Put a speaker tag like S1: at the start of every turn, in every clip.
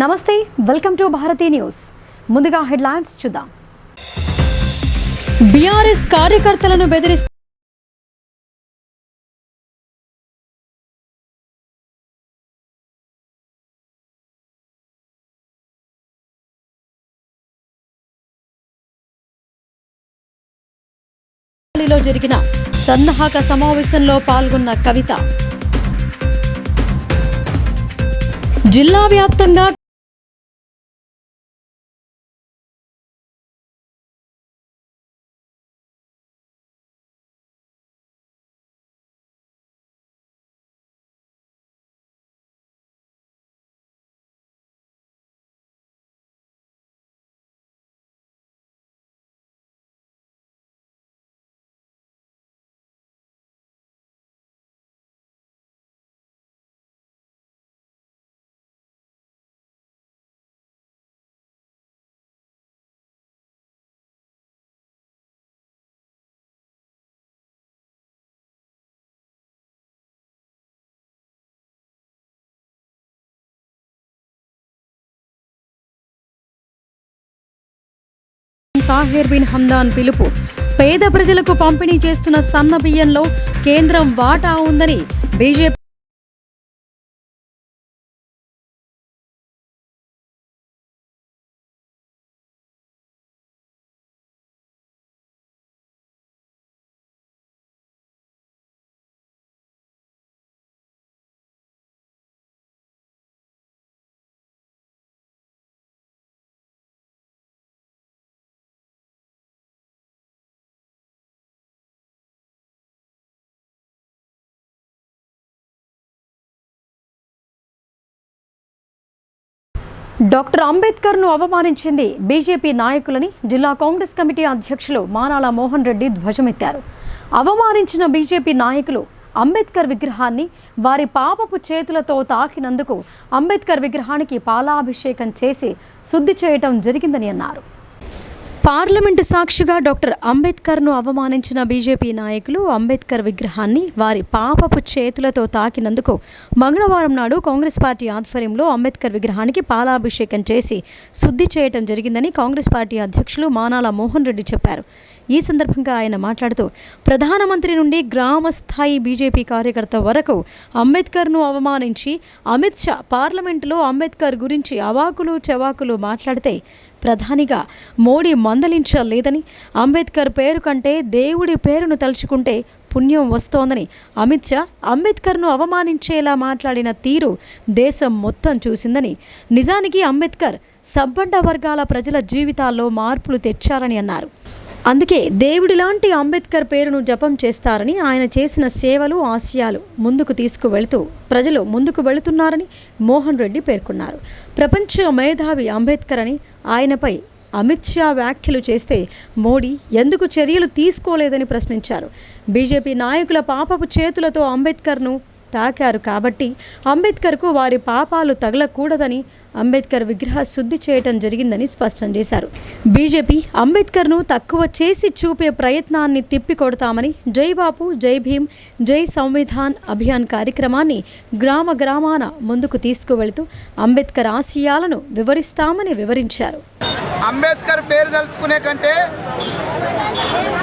S1: నమస్తే, welcome to Bharati news. ముందుగా headlines చూద్దాం. బీఆర్ఎస్ కార్యకర్తలను బెదిరిస్తూ జరిగిన సన్నాహక సమావేశంలో పాల్గొన్న కవిత జిల్లా వ్యాప్తంగా తాహిర్ బిన్ హమ్దాన్ పిలుపు. పేద ప్రజలకు పంపిణీ చేస్తున్న సన్న బియ్యంలో కేంద్రం వాటా ఉందని బీజేపీ డాక్టర్ అంబేద్కర్ను అవమానించింది బీజేపీ నాయకులని జిల్లా కాంగ్రెస్ కమిటీ అధ్యక్షులు మానాల మోహన్ రెడ్డి ధ్వజమెత్తారు. అవమానించిన బీజేపీ నాయకులు అంబేద్కర్ విగ్రహాన్ని వారి పాపపు చేతులతో తాకినందుకు అంబేద్కర్ విగ్రహానికి పాలాభిషేకం చేసి శుద్ధి చేయటం జరిగిందని అన్నారు. పార్లమెంటు సాక్షిగా డాక్టర్ అంబేద్కర్ను అవమానించిన బీజేపీ నాయకులు అంబేద్కర్ విగ్రహాన్ని వారి పాపపు చేతులతో తాకినందుకు మంగళవారం నాడు కాంగ్రెస్ పార్టీ ఆధ్వర్యంలో అంబేద్కర్ విగ్రహానికి పాలాభిషేకం చేసి శుద్ధి చేయటం జరిగిందని కాంగ్రెస్ పార్టీ అధ్యక్షులు మానాల మోహన్ రెడ్డి చెప్పారు. ఈ సందర్భంగా ఆయన మాట్లాడుతూ ప్రధానమంత్రి నుండి గ్రామస్థాయి బీజేపీ కార్యకర్త వరకు అంబేద్కర్ను అవమానించి అమిత్ షా పార్లమెంటులో అంబేద్కర్ గురించి అవాకులు చెవాకులు మాట్లాడితే ప్రధానిగా మోడీ మందలించలేదని, అంబేద్కర్ పేరు కంటే దేవుడి పేరును తలుచుకుంటే పుణ్యం వస్తోందని అమిత్ షా అంబేద్కర్ను అవమానించేలా మాట్లాడిన తీరు దేశం మొత్తం చూసిందని, నిజానికి అంబేద్కర్ సబ్బండ వర్గాల ప్రజల జీవితాల్లో మార్పులు తెచ్చారని అన్నారు. అందుకే దేవుడిలాంటి అంబేద్కర్ పేరును జపం చేస్తారని, ఆయన చేసిన సేవలు ఆశయాలు ముందుకు తీసుకువెళుతూ ప్రజలు ముందుకు వెళుతున్నారని మోహన్ రెడ్డి పేర్కొన్నారు. ప్రపంచ మేధావి అంబేద్కర్ అని ఆయనపై అమిత్ షా వ్యాఖ్యలు చేస్తే మోడీ ఎందుకు చర్యలు తీసుకోలేదని ప్రశ్నించారు. బీజేపీ నాయకుల పాపపు చేతులతో అంబేద్కర్ను తాకారు కాబట్టి అంబేద్కర్కు వారి పాపాలు తగలకూడదని అంబేద్కర్ విగ్రహ శుద్ధి చేయటం జరిగిందని స్పష్టం చేశారు. బీజేపీ అంబేద్కర్ను తక్కువ చేసి చూపే ప్రయత్నాన్ని తిప్పికొడతామని, జై బాపు, జై భీమ్, జై సంవిధాన్ అభియాన్ కార్యక్రమాన్ని గ్రామ గ్రామాన ముందుకు తీసుకువెళుతూ అంబేద్కర్ ఆశయాలను వివరిస్తామని వివరించారు.
S2: అంబేద్కర్ పేరు తలుచుకునే కంటే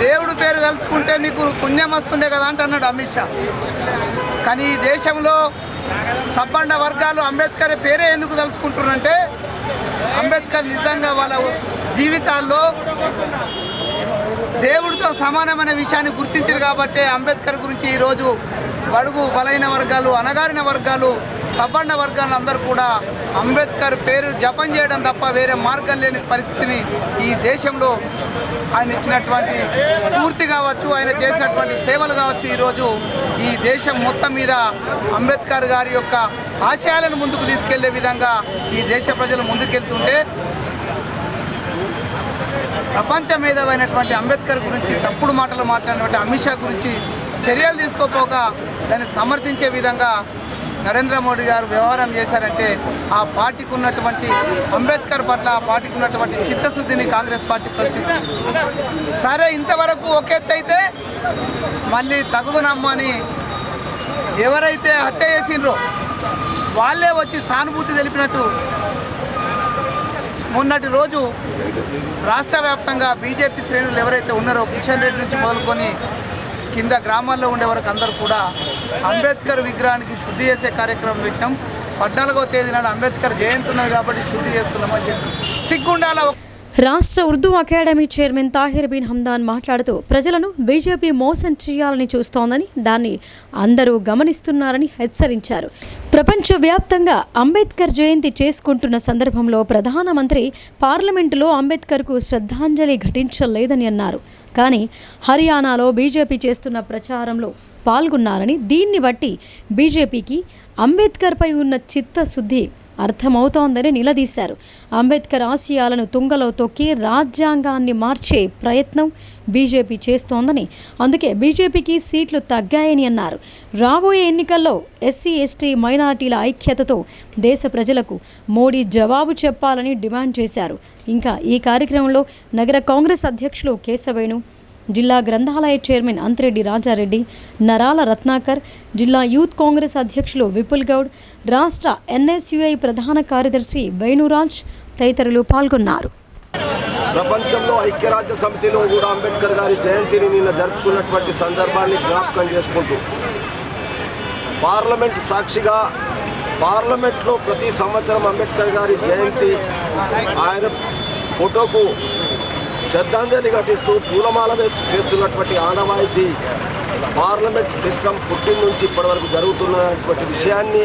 S2: దేవుడు పేరు తలుచుకుంటే మీకు పుణ్యం వస్తుండే కదా అంటున్నాడు అమిత్ షా. కానీ ఈ దేశంలో సబ్బండ వర్గాలు అంబేద్కర్ పేరే ఎందుకు తలుచుకుంటున్నారంటే అంబేద్కర్ నిజంగా వాళ్ళ జీవితాల్లో దేవుడితో సమానమైన విషయాన్ని గుర్తించారు కాబట్టి అంబేద్కర్ గురించి ఈరోజు బడుగు బలైన వర్గాలు, అణగారిన వర్గాలు, సబ్బండ వర్గాలు అందరూ కూడా అంబేద్కర్ పేరు జపం చేయడం తప్ప వేరే మార్గం లేని పరిస్థితిని ఈ దేశంలో ఆయన ఇచ్చినటువంటి స్ఫూర్తి కావచ్చు, ఆయన చేసినటువంటి సేవలు కావచ్చు, ఈరోజు ఈ దేశం మొత్తం మీద అంబేద్కర్ గారి యొక్క ఆశయాలను ముందుకు తీసుకెళ్లే విధంగా ఈ దేశ ప్రజలు ముందుకెళ్తుంటే ప్రపంచ మేధావైనటువంటి అంబేద్కర్ గురించి తప్పుడు మాటలు మాట్లాడినటువంటి అమిత్ షా గురించి చర్యలు తీసుకోపోక దాన్ని సమర్థించే విధంగా నరేంద్ర మోడీ గారు వ్యవహారం చేశారంటే ఆ పార్టీకి ఉన్నటువంటి అంబేద్కర్ పట్ల ఆ పార్టీకి ఉన్నటువంటి చిత్తశుద్ధిని కాంగ్రెస్ పార్టీ ప్రశ్నిస్తుంది. సరే, ఇంతవరకు ఒక ఎత్తు అయితే మళ్ళీ తగుదనమ్మని ఎవరైతే హత్య చేసిండ్రో వాళ్ళే వచ్చి సానుభూతి తెలిపినట్టు మొన్నటి రోజు రాష్ట్ర వ్యాప్తంగా బీజేపీ శ్రేణులు ఎవరైతే ఉన్నారో కిషన్ రెడ్డి నుంచి మొదలుకొని కింద గ్రామాల్లో ఉండే వరకు అందరూ కూడా అంబేద్కర్ విగ్రహానికి శుద్ధి చేసే కార్యక్రమం పెట్టినాం. 14వ తేదీ నాడు అంబేద్కర్ జయంతి ఉన్నది కాబట్టి శుద్ధి చేస్తున్నామని చెప్పి సిగ్గుండాల.
S1: రాష్ట్ర ఉర్దూ అకాడమీ చైర్మన్ తాహిర్ బిన్ హమ్దాన్ మాట్లాడుతూ ప్రజలను బీజేపీ మోసం చేయాలని చూస్తోందని, దాన్ని అందరూ గమనిస్తున్నారని హెచ్చరించారు. ప్రపంచవ్యాప్తంగా అంబేద్కర్ జయంతి చేసుకుంటున్న సందర్భంలో ప్రధానమంత్రి పార్లమెంటులో అంబేద్కర్కు శ్రద్ధాంజలి ఘటించలేదని అన్నారు. కానీ హర్యానాలో బీజేపీ చేస్తున్న ప్రచారంలో పాల్గొన్నారని, దీన్ని బట్టి బీజేపీకి అంబేద్కర్పై ఉన్న చిత్తశుద్ధి అర్థమవుతోందని నిలదీశారు. అంబేద్కర్ ఆశయాలను తుంగలో తొక్కి రాజ్యాంగాన్ని మార్చే ప్రయత్నం బీజేపీ చేస్తోందని, అందుకే బీజేపీకి సీట్లు తగ్గాయని అన్నారు. రాబోయే ఎన్నికల్లో ఎస్సీ ఎస్టీ మైనారిటీల ఐక్యతతో దేశ ప్రజలకు మోడీ జవాబు చెప్పాలని డిమాండ్ చేశారు. ఇంకా ఈ కార్యక్రమంలో నగర కాంగ్రెస్ అధ్యక్షులు కేశవేణు, జిల్లా గ్రంథాలయ చైర్మన్ అంతిరెడ్డి రాజారెడ్డి, నరాల రత్నాకర్, జిల్లా యూత్ కాంగ్రెస్ అధ్యక్షులు విపుల్ గౌడ్, రాష్ట్ర ఎన్ఎస్యుఐ ప్రధాన కార్యదర్శి వేణురాజ్ తదితరులు పాల్గొన్నారు.
S3: ప్రపంచంలో ఐక్యరాజ్య సమితిలో కూడా అంబేద్కర్ గారి జయంతిని నిన్న జరుపుకున్నటువంటి సందర్భాన్ని జ్ఞాపకం చేసుకుంటూ పార్లమెంట్ సాక్షిగా పార్లమెంట్లో ప్రతి సంవత్సరం అంబేద్కర్ గారి జయంతి ఆయన ఫోటోకు శ్రద్ధాంజలి ఘటిస్తూ పూలమాల వేస్తూ చేస్తున్నటువంటి ఆనవాయితీ పార్లమెంట్ సిస్టమ్ పుట్టిన నుంచి ఇప్పటి వరకు జరుగుతున్నటువంటి విషయాన్ని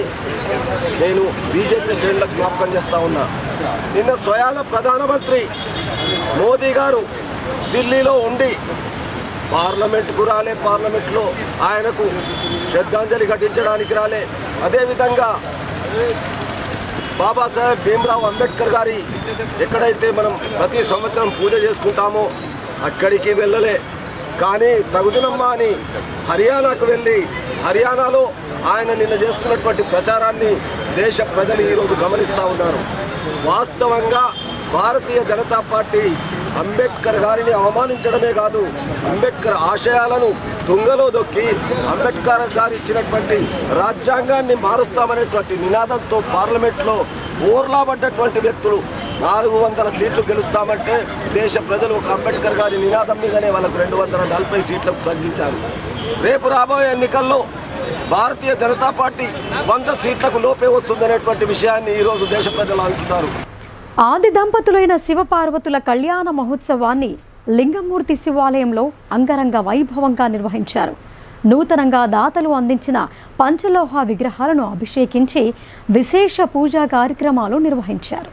S3: నేను బీజేపీ శ్రేణులకు జ్ఞాపకం చేస్తూ ఉన్నా. నిన్న స్వయాన ప్రధానమంత్రి మోదీ గారు ఢిల్లీలో ఉండి పార్లమెంట్కు రాలే, పార్లమెంట్లో ఆయనకు శ్రద్ధాంజలి ఘటించడానికి రాలే. అదేవిధంగా బాబాసాహెబ్ భీమ్రావ్ అంబేద్కర్ గారి ఎక్కడైతే మనం ప్రతి సంవత్సరం పూజ చేసుకుంటామో అక్కడికి వెళ్ళలే. కానీ తగుదినమ్మా అని హర్యానాకు వెళ్ళి హర్యానాలో ఆయన నిన్న చేస్తున్నటువంటి ప్రచారాన్ని దేశ ప్రజలు ఈరోజు గమనిస్తూ ఉన్నారు. వాస్తవంగా భారతీయ జనతా పార్టీ అంబేద్కర్ గారిని అవమానించడమే కాదు, అంబేద్కర్ ఆశయాలను తుంగలో దొక్కి అంబేద్కర్ గారు ఇచ్చినటువంటి రాజ్యాంగాన్ని మారుస్తామనేటువంటి నినాదంతో పార్లమెంట్లో ఓర్లాబడ్డటువంటి వ్యక్తులు 400 సీట్లు గెలుస్తామంటే దేశ ప్రజలు ఒక అంబేద్కర్ గారి నినాదం మీదనే వాళ్ళకు 240 సీట్లకు తగ్గించారు. రేపు రాబోయే ఎన్నికల్లో భారతీయ జనతా పార్టీ 100 సీట్లకు లోపే వస్తుందనేటువంటి విషయాన్ని ఈరోజు దేశ ప్రజలు అనుకుంటారు.
S1: ఆది దంపతులైన శివపార్వతుల కళ్యాణ మహోత్సవాన్ని లింగమూర్తి శివాలయంలో అంగరంగ వైభవంగా నిర్వహించారు. నూతనంగా దాతలు అందించిన పంచలోహ విగ్రహాలను అభిషేకించి విశేష పూజా కార్యక్రమాలు నిర్వహించారు.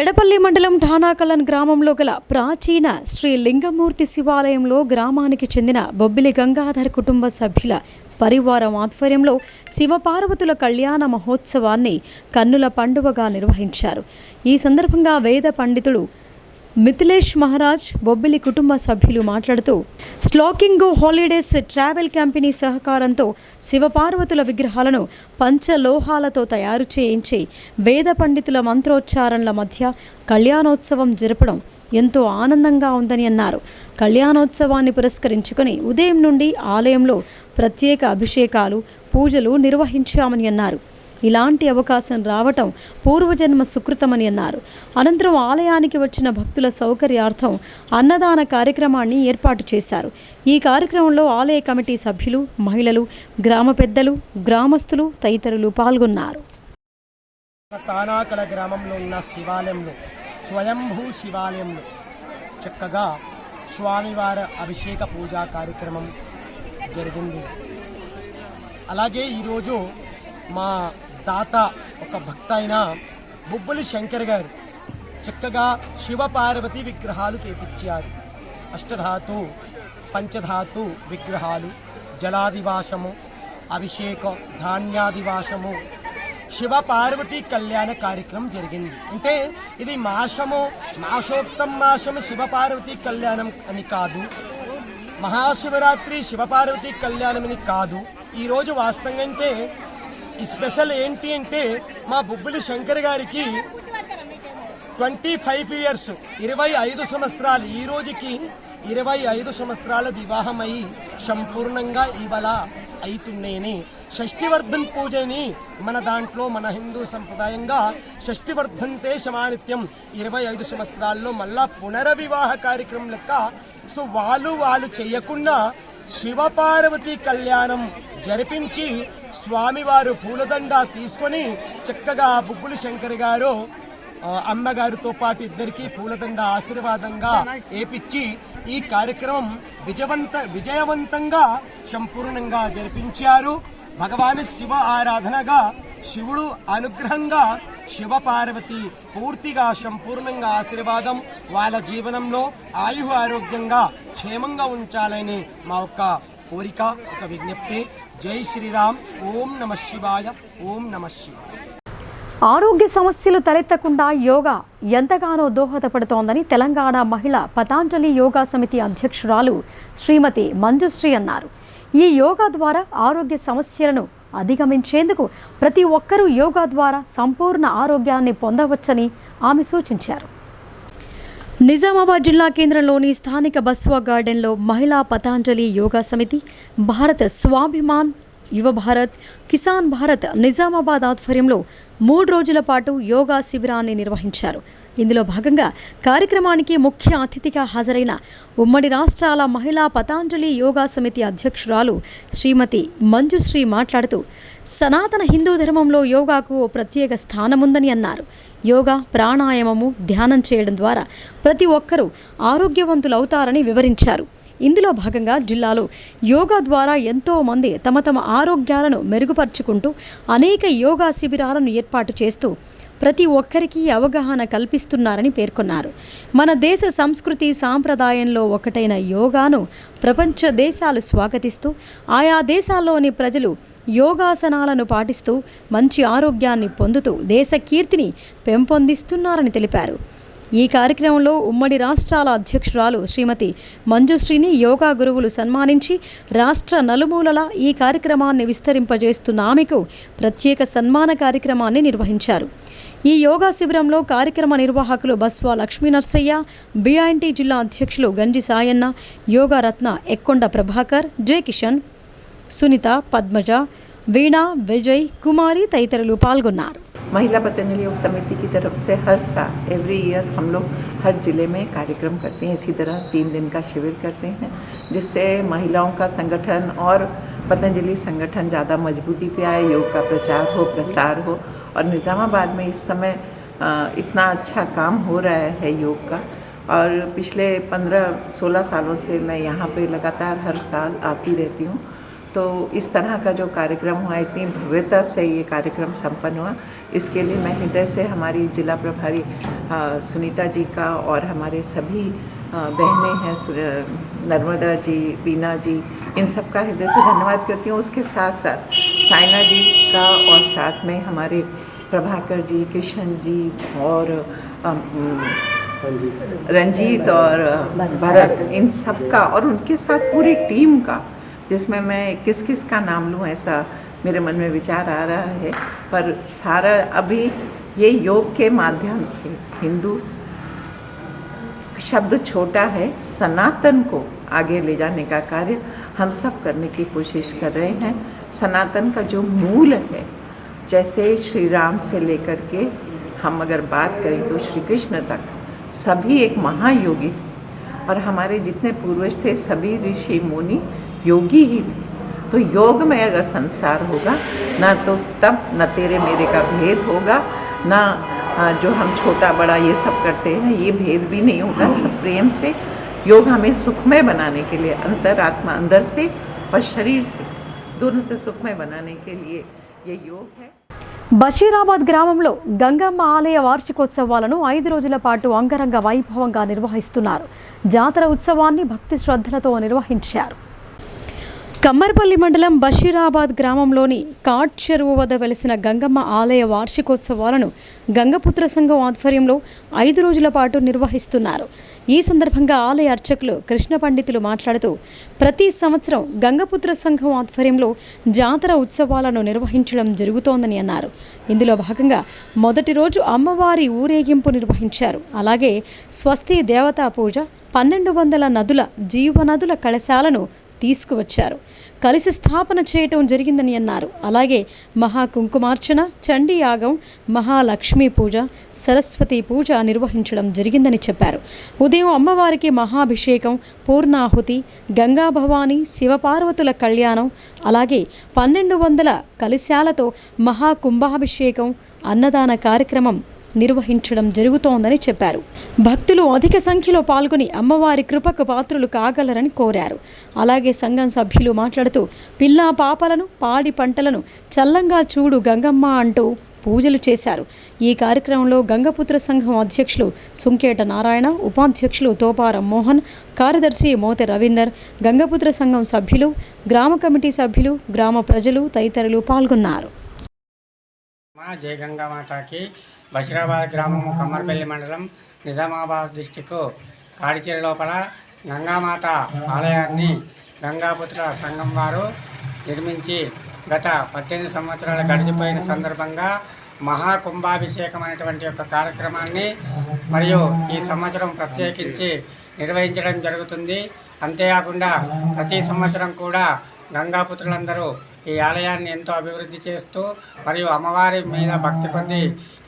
S1: ఎడపల్లి మండలం ఠానాకలన్ గ్రామంలో గల ప్రాచీన శ్రీ లింగమూర్తి శివాలయంలో గ్రామానికి చెందిన బొబ్బిలి గంగాధర్ కుటుంబ సభ్యుల పరివారం ఆధ్వర్యంలో శివపార్వతుల కళ్యాణ మహోత్సవాన్ని కన్నుల పండుగగా నిర్వహించారు. ఈ సందర్భంగా వేద పండితుడు మిథిలేష్ మహారాజ్, బొబ్బిలి కుటుంబ సభ్యులు మాట్లాడుతూ స్లాకింగో హాలిడేస్ ట్రావెల్ కంపెనీ సహకారంతో శివపార్వతుల విగ్రహాలను పంచలోహాలతో తయారు చేయించి వేద పండితుల మంత్రోచ్చారణల మధ్య కళ్యాణోత్సవం జరపడం ఎంతో ఆనందంగా ఉందని అన్నారు. కళ్యాణోత్సవాన్ని పురస్కరించుకొని ఉదయం నుండి ఆలయంలో ప్రత్యేక అభిషేకాలు, పూజలు నిర్వహించామని అన్నారు. ఇలాంటి అవకాశం రావటం పూర్వజన్మ సుకృతమని అన్నారు. అనంతరం ఆలయానికి వచ్చిన భక్తుల సౌకర్యార్థం అన్నదాన కార్యక్రమాన్ని ఏర్పాటు చేశారు. ఈ కార్యక్రమంలో ఆలయ కమిటీ సభ్యులు, మహిళలు, గ్రామ పెద్దలు, గ్రామస్తులు తదితరులు పాల్గొన్నారు.
S4: తానాకల గ్రామంలో ఉన్న శివాలయంలో, స్వయంభూ శివాలయంలో చక్కగా స్వామివారి అభిషేక పూజా కార్యక్రమం జరిగింది. అలాగే ఈరోజు మా దాత ఒక భక్త అయిన బొబ్బిలి శంకర్ గారు చక్కగా శివపార్వతి విగ్రహాలు చేపించారు. అష్టధాతు, పంచధాతు విగ్రహాలు, జలాదివాసము, అభిషేకం, ధాన్యాదివాసము, శివ పార్వతి కళ్యాణ కార్యక్రమం జరిగింది. అంటే ఇది మాసోక్తం మాసము శివపార్వతి కళ్యాణం అని కాదు, మహాశివరాత్రి శివపార్వతి కళ్యాణం అని కాదు. ఈరోజు వాస్తవంగా అంటే ఈ స్పెషల్ ఏంటి అంటే మా బొబ్బిలి శంకర్ గారికి 25 years 25 సంవత్సరాలు, ఈ రోజుకి 25 సంవత్సరాల వివాహమై సంపూర్ణంగా ఇవాళ అవుతున్నాయని షష్ఠివర్ధన్ పూజని మన దాంట్లో మన హిందూ సంప్రదాయంగా షష్ఠివర్ధంతే శమానిత్యం 25 సంవత్సరాల్లో మళ్ళా పునర్వివాహ కార్యక్రమం లెక్క. సో వాళ్ళు చేయకుండా శివపార్వతి కళ్యాణం జరిపించి స్వామివారు పూలదండ తీసుకొని చక్కగా బుబ్బులి శంకర్ గారు అమ్మగారితో పాటు ఇద్దరికి పూలదండ ఆశీర్వాదంగా ఏపిచ్చి ఈ కార్యక్రమం విజయవంతంగా సంపూర్ణంగా జరిపించారు. భగవాన్ శివ ఆరాధనగా శివుడు అనుగ్రహంగా శివపార్వతి పూర్తిగా సంపూర్ణంగా ఆశీర్వాదం వాళ్ళ జీవనంలో ఆయు ఆరోగ్యంగా క్షేమంగా ఉంచాలని మా ఒక్క కోరిక, ఒక విజ్ఞప్తి. జై శ్రీరామ్. ఓం నమ శివాయ. ఓం నమ శివాయ.
S1: ఆరోగ్య సమస్యలు తలెత్తకుండా యోగా ఎంతగానో దోహదపడుతోందని తెలంగాణ మహిళా పతాంజలి యోగా సమితి అధ్యక్షురాలు శ్రీమతి మంజుశ్రీ అన్నారు. ఈ యోగా ద్వారా ఆరోగ్య సమస్యలను అధిగమించేందుకు ప్రతి ఒక్కరూ యోగా ద్వారా సంపూర్ణ ఆరోగ్యాన్ని పొందవచ్చని ఆమె సూచించారు. నిజామాబాద్ జిల్లా కేంద్రంలోని స్థానిక బస్వా గార్డెన్లో మహిళా పతాంజలి యోగా సమితి, భారత్ స్వాభిమాన్, యువ భారత్, కిసాన్ భారత్ నిజామాబాద్ ఆధ్వర్యంలో 3 రోజుల పాటు యోగా శిబిరాన్ని నిర్వహించారు. ఇందులో భాగంగా కార్యక్రమానికి ముఖ్య అతిథిగా హాజరైన ఉమ్మడి రాష్ట్రాల మహిళా పతాంజలి యోగా సమితి అధ్యక్షురాలు శ్రీమతి మంజుశ్రీ మాట్లాడుతూ సనాతన హిందూ ధర్మంలో యోగాకు ఓ ప్రత్యేక స్థానముందని అన్నారు. యోగా, ప్రాణాయామము, ధ్యానం చేయడం ద్వారా ప్రతి ఒక్కరూ ఆరోగ్యవంతులవుతారని వివరించారు. ఇందులో భాగంగా జిల్లాలో యోగా ద్వారా ఎంతో మంది తమ ఆరోగ్యాలను మెరుగుపరుచుకుంటూ అనేక యోగా శిబిరాలను ఏర్పాటు చేస్తూ ప్రతి ఒక్కరికి అవగాహన కల్పిస్తున్నారని పేర్కొన్నారు. మన దేశ సంస్కృతి సాంప్రదాయంలో ఒకటైన యోగాను ప్రపంచ దేశాలు స్వాగతిస్తూ ఆయా దేశాల్లోని ప్రజలు యోగాసనాలను పాటిస్తూ మంచి ఆరోగ్యాన్ని పొందుతూ దేశ కీర్తిని పెంపొందిస్తున్నారని తెలిపారు. ఈ కార్యక్రమంలో ఉమ్మడి రాష్ట్రాల అధ్యక్షురాలు శ్రీమతి మంజుశ్రీని యోగా గురువులు సన్మానించి రాష్ట్ర నలుమూలలా ఈ కార్యక్రమాన్ని విస్తరింపజేస్తున్న ఆమెకు ప్రత్యేక సన్మాన కార్యక్రమాన్ని నిర్వహించారు. ఈ యోగా శిబిరంలో కార్యక్రమ నిర్వాహకులు బస్వా లక్ష్మీ నర్సయ్య, బిఐఎన్టీ జిల్లా అధ్యక్షులు గంజి సాయన్న, యోగా రత్న ఎక్కొండ ప్రభాకర్, జే కిషన్, సునీత, పద్మజ, వీణా, విజయ్, కుమారి తదితరులు పాల్గొన్నారు.
S5: महिला पतंजलि योग समिति की तरफ से हर साल एवरी ईयर हम लोग हर ज़िले में कार्यक्रम करते हैं. इसी तरह 3 दिन का शिविर करते हैं जिससे महिलाओं का संगठन और पतंजलि संगठन ज़्यादा मजबूती पे आए, योग का प्रचार हो, प्रसार हो. और निज़ामाबाद में इस समय इतना अच्छा काम हो रहा है योग का, और पिछले 15-16 सालों से मैं यहाँ पे लगातार हर साल आती रहती हूँ. तो इस तरह का जो कार्यक्रम हुआ, इतनी भव्यता से ये कार्यक्रम संपन्न हुआ, इसके लिए मैं हृदय से हमारी जिला प्रभारी सुनीता जी का और हमारे सभी बहनें हैं, नर्मदा जी, बीना जी, इन सब का हृदय से धन्यवाद करती हूँ. उसके साथ साथ साइना जी का और साथ में हमारे प्रभाकर जी, किशन जी और रंजीत और भरत, इन सब का और उनके साथ पूरी टीम का, जिसमें मैं किस किस का नाम लूँ ऐसा मेरे मन में विचार आ रहा है. पर सारा अभी ये योग के माध्यम से हिंदू शब्द छोटा है, सनातन को आगे ले जाने का कार्य हम सब करने की कोशिश कर रहे हैं. सनातन का जो मूल है, जैसे श्री राम से लेकर के हम अगर बात करें तो श्री कृष्ण तक सभी एक महायोगी, और हमारे जितने पूर्वज थे सभी ऋषि मुनि योगी ही थे. तो योग में अगर संसार होगा ना, तो तब न तेरे मेरे का भेद होगा, ना जो हम छोटा बड़ा ये सब करते हैं ये भेद भी नहीं होगा. सब प्रेम से योग हमें सुखमय बनाने के लिए, अंतरात्मा अंदर से और शरीर से दोनों से सुखमय बनाने के लिए ये योग है.
S1: బషీరాబాద్ గ్రామంలో గంగమ్మ ఆలయ వార్షికోత్సవాలను 5 రోజుల పాటు అంగరంగ వైభవంగా నిర్వహిస్తున్నారు. జాతర ఉత్సవాన్ని భక్తి శ్రద్ధలతో నిర్వహించారు. కమ్మర్పల్లి మండలం బషీరాబాద్ గ్రామంలోని కాట్ చెరువు వద్ద వెలిసిన గంగమ్మ ఆలయ వార్షికోత్సవాలను గంగపుత్ర సంఘం ఆధ్వర్యంలో 5 రోజుల పాటు నిర్వహిస్తున్నారు. ఈ సందర్భంగా ఆలయ అర్చకులు కృష్ణ పండితులు మాట్లాడుతూ ప్రతి సంవత్సరం గంగపుత్ర సంఘం ఆధ్వర్యంలో జాతర ఉత్సవాలను నిర్వహించడం జరుగుతోందని అన్నారు. ఇందులో భాగంగా మొదటి రోజు అమ్మవారి ఊరేగింపు నిర్వహించారు. అలాగే స్వస్తి దేవతా పూజ, 1200 నదుల జీవనదుల కలశాలను తీసుకువచ్చారు. కలిసి స్థాపన చేయటం జరిగిందని అన్నారు. అలాగే మహాకుంకుమార్చన, చండీ యాగం, మహాలక్ష్మీ పూజ, సరస్వతి పూజ నిర్వహించడం జరిగిందని చెప్పారు. ఉదయం అమ్మవారికి మహాభిషేకం, పూర్ణాహుతి, గంగా భవాని, శివపార్వతుల కళ్యాణం, అలాగే 1200 కలశాలతో మహాకుంభాభిషేకం, అన్నదాన కార్యక్రమం నిర్వహించడం జరుగుతోందని చెప్పారు. భక్తులు అధిక సంఖ్యలో పాల్గొని అమ్మవారి కృపకు పాత్రులు కాగలరని కోరారు. అలాగే సంఘం సభ్యులు మాట్లాడుతూ పిల్లా పాపలను, పాడి పంటలను చల్లంగా చూడు గంగమ్మ అంటూ పూజలు చేశారు. ఈ కార్యక్రమంలో గంగపుత్ర సంఘం అధ్యక్షులు సుంకేట నారాయణ, ఉపాధ్యక్షులు తోపారం మోహన్, కార్యదర్శి మోతె రవీందర్, గంగపుత్ర సంఘం సభ్యులు, గ్రామ కమిటీ సభ్యులు, గ్రామ ప్రజలు తదితరులు పాల్గొన్నారు.
S6: జై గంగామాతకి. బషీరాబాద్ గ్రామము, కమ్మర్పల్లి మండలం, నిజామాబాద్ డిస్టిక్ కాడిచేరి లోపల గంగామాత ఆలయాన్ని గంగాపుత్ర సంఘం వారు నిర్మించి గత 18 సంవత్సరాలు గడిచిపోయిన సందర్భంగా మహాకుంభాభిషేకం అనేటువంటి యొక్క కార్యక్రమాన్ని మరియు ఈ సంవత్సరం ప్రత్యేకించి నిర్వహించడం జరుగుతుంది. అంతేకాకుండా ప్రతి సంవత్సరం కూడా గంగాపుత్రులందరూ ఈ ఆలయాన్ని ఎంతో అభివృద్ధి చేస్తూ మరియు అమ్మవారి మీద భక్తి కొద్దీ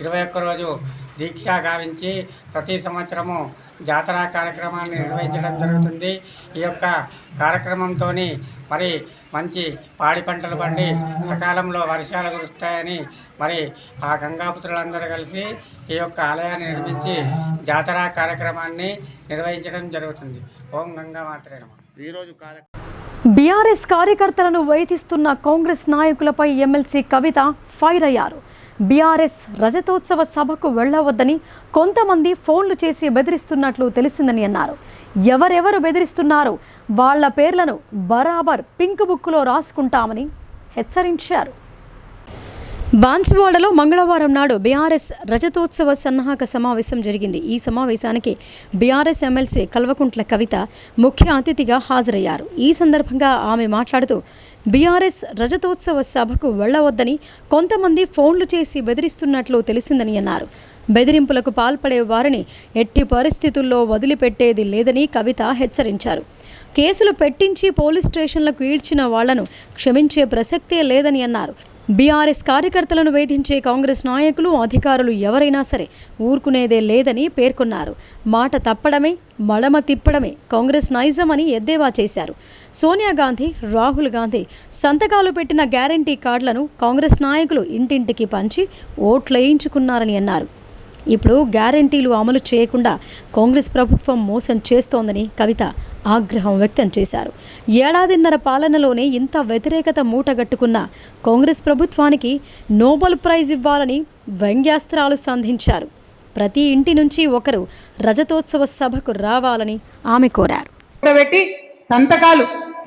S6: 21 రోజు దీక్ష గావించి ప్రతి సంవత్సరము జాతర కార్యక్రమాన్ని నిర్వహించడం జరుగుతుంది. ఈ యొక్క కార్యక్రమంతో మరి మంచి పాడి పంటలు పండి సకాలంలో వర్షాలు కురుస్తాయని మరి ఆ గంగాపుత్రులందరూ కలిసి ఈ యొక్క ఆలయాన్ని నిర్మించి జాతర కార్యక్రమాన్ని నిర్వహించడం జరుగుతుంది. ఓం గంగామాత్రే నమః. ఈరోజు
S1: బీఆర్ఎస్ కార్యకర్తలను వేధిస్తున్న కాంగ్రెస్ నాయకులపై ఎమ్మెల్సీ కవిత ఫైర్ అయ్యారు. బీఆర్ఎస్ రజతోత్సవ సభకు వెళ్లవద్దని కొంతమంది ఫోన్లు చేసి బెదిరిస్తున్నట్లు తెలిసిందని అన్నారు. ఎవరెవరు బెదిరిస్తున్నారో వాళ్ల పేర్లను బరాబర్ పింక్ బుక్లో రాసుకుంటామని హెచ్చరించారు. బాన్సువాడలో మంగళవారం నాడు బీఆర్ఎస్ రజతోత్సవ సన్నాహక సమావేశం జరిగింది. ఈ సమావేశానికి బీఆర్ఎస్ ఎమ్మెల్సీ కల్వకుంట్ల కవిత ముఖ్య అతిథిగా హాజరయ్యారు. ఈ సందర్భంగా ఆమె మాట్లాడుతూ బీఆర్ఎస్ రజతోత్సవ సభకు వెళ్లవద్దని కొంతమంది ఫోన్లు చేసి బెదిరిస్తున్నట్లు తెలిసిందని అన్నారు. బెదిరింపులకు పాల్పడే వారిని ఎట్టి పరిస్థితుల్లో వదిలిపెట్టేది లేదని కవిత హెచ్చరించారు. కేసులు పెట్టించి పోలీస్ స్టేషన్లకు ఈడ్చిన వాళ్లను క్షమించే ప్రసక్తే లేదని అన్నారు. బీఆర్ఎస్ కార్యకర్తలను వేధించే కాంగ్రెస్ నాయకులు, అధికారులు ఎవరైనా సరే ఊరుకునేదే లేదని పేర్కొన్నారు. మాట తప్పడమే, మడమ తిప్పడమే కాంగ్రెస్ నైజం అని ఎద్దేవా చేశారు. సోనియా గాంధీ, రాహుల్ గాంధీ సంతకాలు పెట్టిన గ్యారంటీ కార్డులను కాంగ్రెస్ నాయకులు ఇంటింటికి పంచి ఓట్లేయించుకున్నారని అన్నారు. ఇప్పుడు గ్యారంటీలు అమలు చేయకుండా కాంగ్రెస్ ప్రభుత్వం మోసం చేస్తోందని కవిత ఆగ్రహం వ్యక్తం చేశారు. ఏడాదిన్నర పాలనలోనే ఇంత వ్యతిరేకత మూటగట్టుకున్న కాంగ్రెస్ ప్రభుత్వానికి నోబెల్ ప్రైజ్ ఇవ్వాలని వ్యంగ్యాస్త్రాలు సంధించారు. ప్రతి ఇంటి నుంచి ఒకరు రజతోత్సవ సభకు రావాలని ఆమె కోరారు.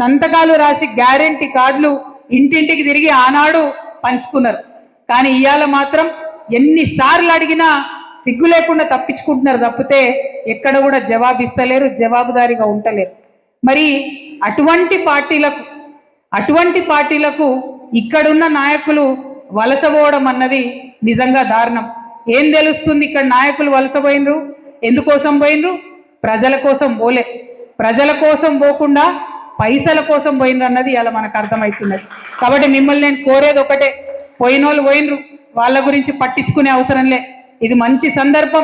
S7: సంతకాలు రాసి గ్యారంటీ కార్డులు ఇంటింటికి తిరిగి ఆనాడు పంచుకున్నారు. కానీ ఇవాళ మాత్రం ఎన్నిసార్లు అడిగినా సిగ్గు లేకుండా తప్పించుకుంటున్నారు తప్పితే ఎక్కడ కూడా జవాబు ఇస్తలేరు, జవాబుదారీగా ఉండలేరు. మరి అటువంటి పార్టీలకు ఇక్కడున్న నాయకులు వలసపోవడం అన్నది నిజంగా దారుణం. ఏం తెలుస్తుంది ఇక్కడ నాయకులు వలసపోయినరు? ఎందుకోసం పోయినరు? ప్రజల కోసం పోలే. ప్రజల కోసం పోకుండా పైసల కోసం పోయినరు అన్నది ఇలా మనకు అర్థమవుతున్నది. కాబట్టి మిమ్మల్ని నేను కోరేది ఒకటే, పోయినోళ్ళు పోయినరు, వాళ్ళ గురించి పట్టించుకునే అవసరం లే. ఇది మంచి సందర్భం.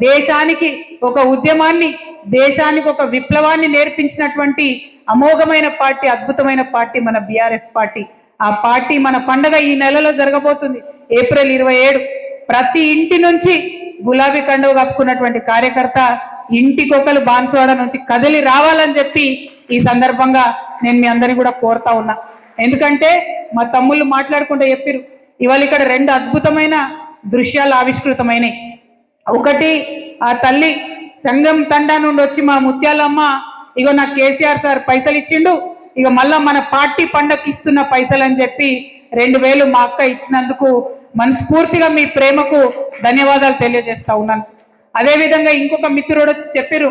S7: దేశానికి ఒక ఉద్యమాన్ని, దేశానికి ఒక విప్లవాన్ని నేర్పించినటువంటి అమోఘమైన పార్టీ, అద్భుతమైన పార్టీ మన బీఆర్ఎస్ పార్టీ. ఆ పార్టీ మన పండగ ఈ నెలలో జరగబోతుంది, ఏప్రిల్ 27. ప్రతి ఇంటి నుంచి గులాబీ కండువ కప్పుకున్నటువంటి కార్యకర్త ఇంటికొకరు బాన్సువాడ నుంచి కదిలి రావాలని చెప్పి ఈ సందర్భంగా నేను మీ అందరినీ కూడా కోరుతా ఉన్నా. ఎందుకంటే మా తమ్ముళ్ళు మాట్లాడుకుంటూ చెప్పారు, ఇవాళ ఇక్కడ 2 అద్భుతమైన దృశ్యాలు ఆవిష్కృతమైనవి. ఒకటి, ఆ తల్లి సంఘం తండా నుండి వచ్చి మా ముత్యాలమ్మ, ఇగో నాకు కేసీఆర్ సార్ పైసలు ఇచ్చిండు, ఇక మళ్ళా మన పార్టీ పండగకి ఇస్తున్న పైసలు అని చెప్పి 2000 మా అక్క ఇచ్చినందుకు మనస్ఫూర్తిగా మీ ప్రేమకు ధన్యవాదాలు తెలియజేస్తా ఉన్నాను. అదేవిధంగా ఇంకొక మిత్రుడు వచ్చి చెప్పారు,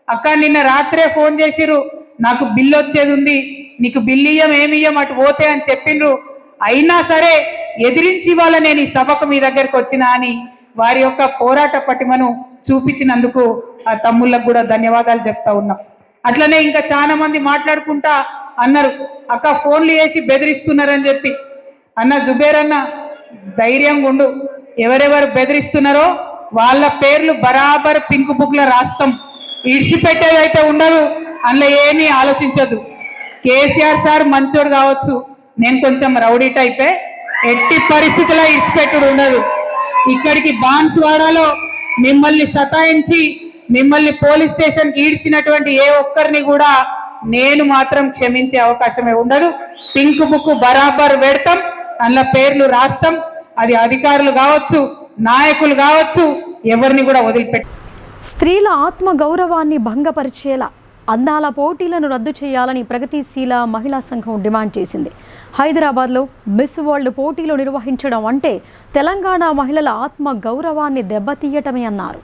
S7: అక్క నిన్న రాత్రే ఫోన్ చేసిరు, నాకు బిల్లు వచ్చేది ఉంది, నీకు బిల్లు ఏమియ్యం అటు పోతే అని చెప్పిండ్రు. అయినా సరే ఎదిరించి వాళ్ళ నేను ఈ సభకు మీ దగ్గరికి వచ్చినా అని వారి యొక్క పోరాట పటిమను చూపించినందుకు ఆ తమ్ముళ్ళకు కూడా ధన్యవాదాలు చెప్తా ఉన్నాం. అట్లనే ఇంకా చాలా మంది మాట్లాడుకుంటా అన్నారు, అక్క ఫోన్లు చేసి బెదిరిస్తున్నారని చెప్పి. అన్న జుబేర్ అన్న ధైర్యంగా ఉండు, ఎవరెవరు బెదిరిస్తున్నారో వాళ్ళ పేర్లు బరాబర్ పింక్ బుక్ లో రాస్తాం, ఇడిచిపెట్టేదైతే ఉండదు, అందులో ఏమీ ఆలోచించదు. కేసీఆర్ సార్ మంచోడు కావచ్చు, నేను కొంచెం రౌడీ టైపే, ఎట్టి పరిస్థితుల్లో ఇడిచిపెట్టుడు ఉండదు. ఇక్కడికి బాన్స్వాడలో మిమ్మల్ని సతాయించి మిమ్మల్ని పోలీస్ స్టేషన్కి ఈడ్చినటువంటి ఏ ఒక్కరిని కూడా నేను మాత్రం క్షమించే అవకాశమే ఉండదు. పింక్ బుక్ బరాబర్ పెడతాం, అందులో పేర్లు రాస్తాం. అది అధికారులు కావచ్చు, నాయకులు కావచ్చు, ఎవరిని కూడా వదిలిపెట్ట.
S1: స్త్రీల ఆత్మ గౌరవాన్ని భంగపరిచేలా అందాల పోటీలను రద్దు చేయాలని ప్రగతిశీల మహిళా సంఘం డిమాండ్ చేసింది. హైదరాబాద్లో మిస్ వరల్డ్ పోటీలు నిర్వహించడం అంటే తెలంగాణ మహిళల ఆత్మ గౌరవాన్ని దెబ్బతీయటమే అన్నారు.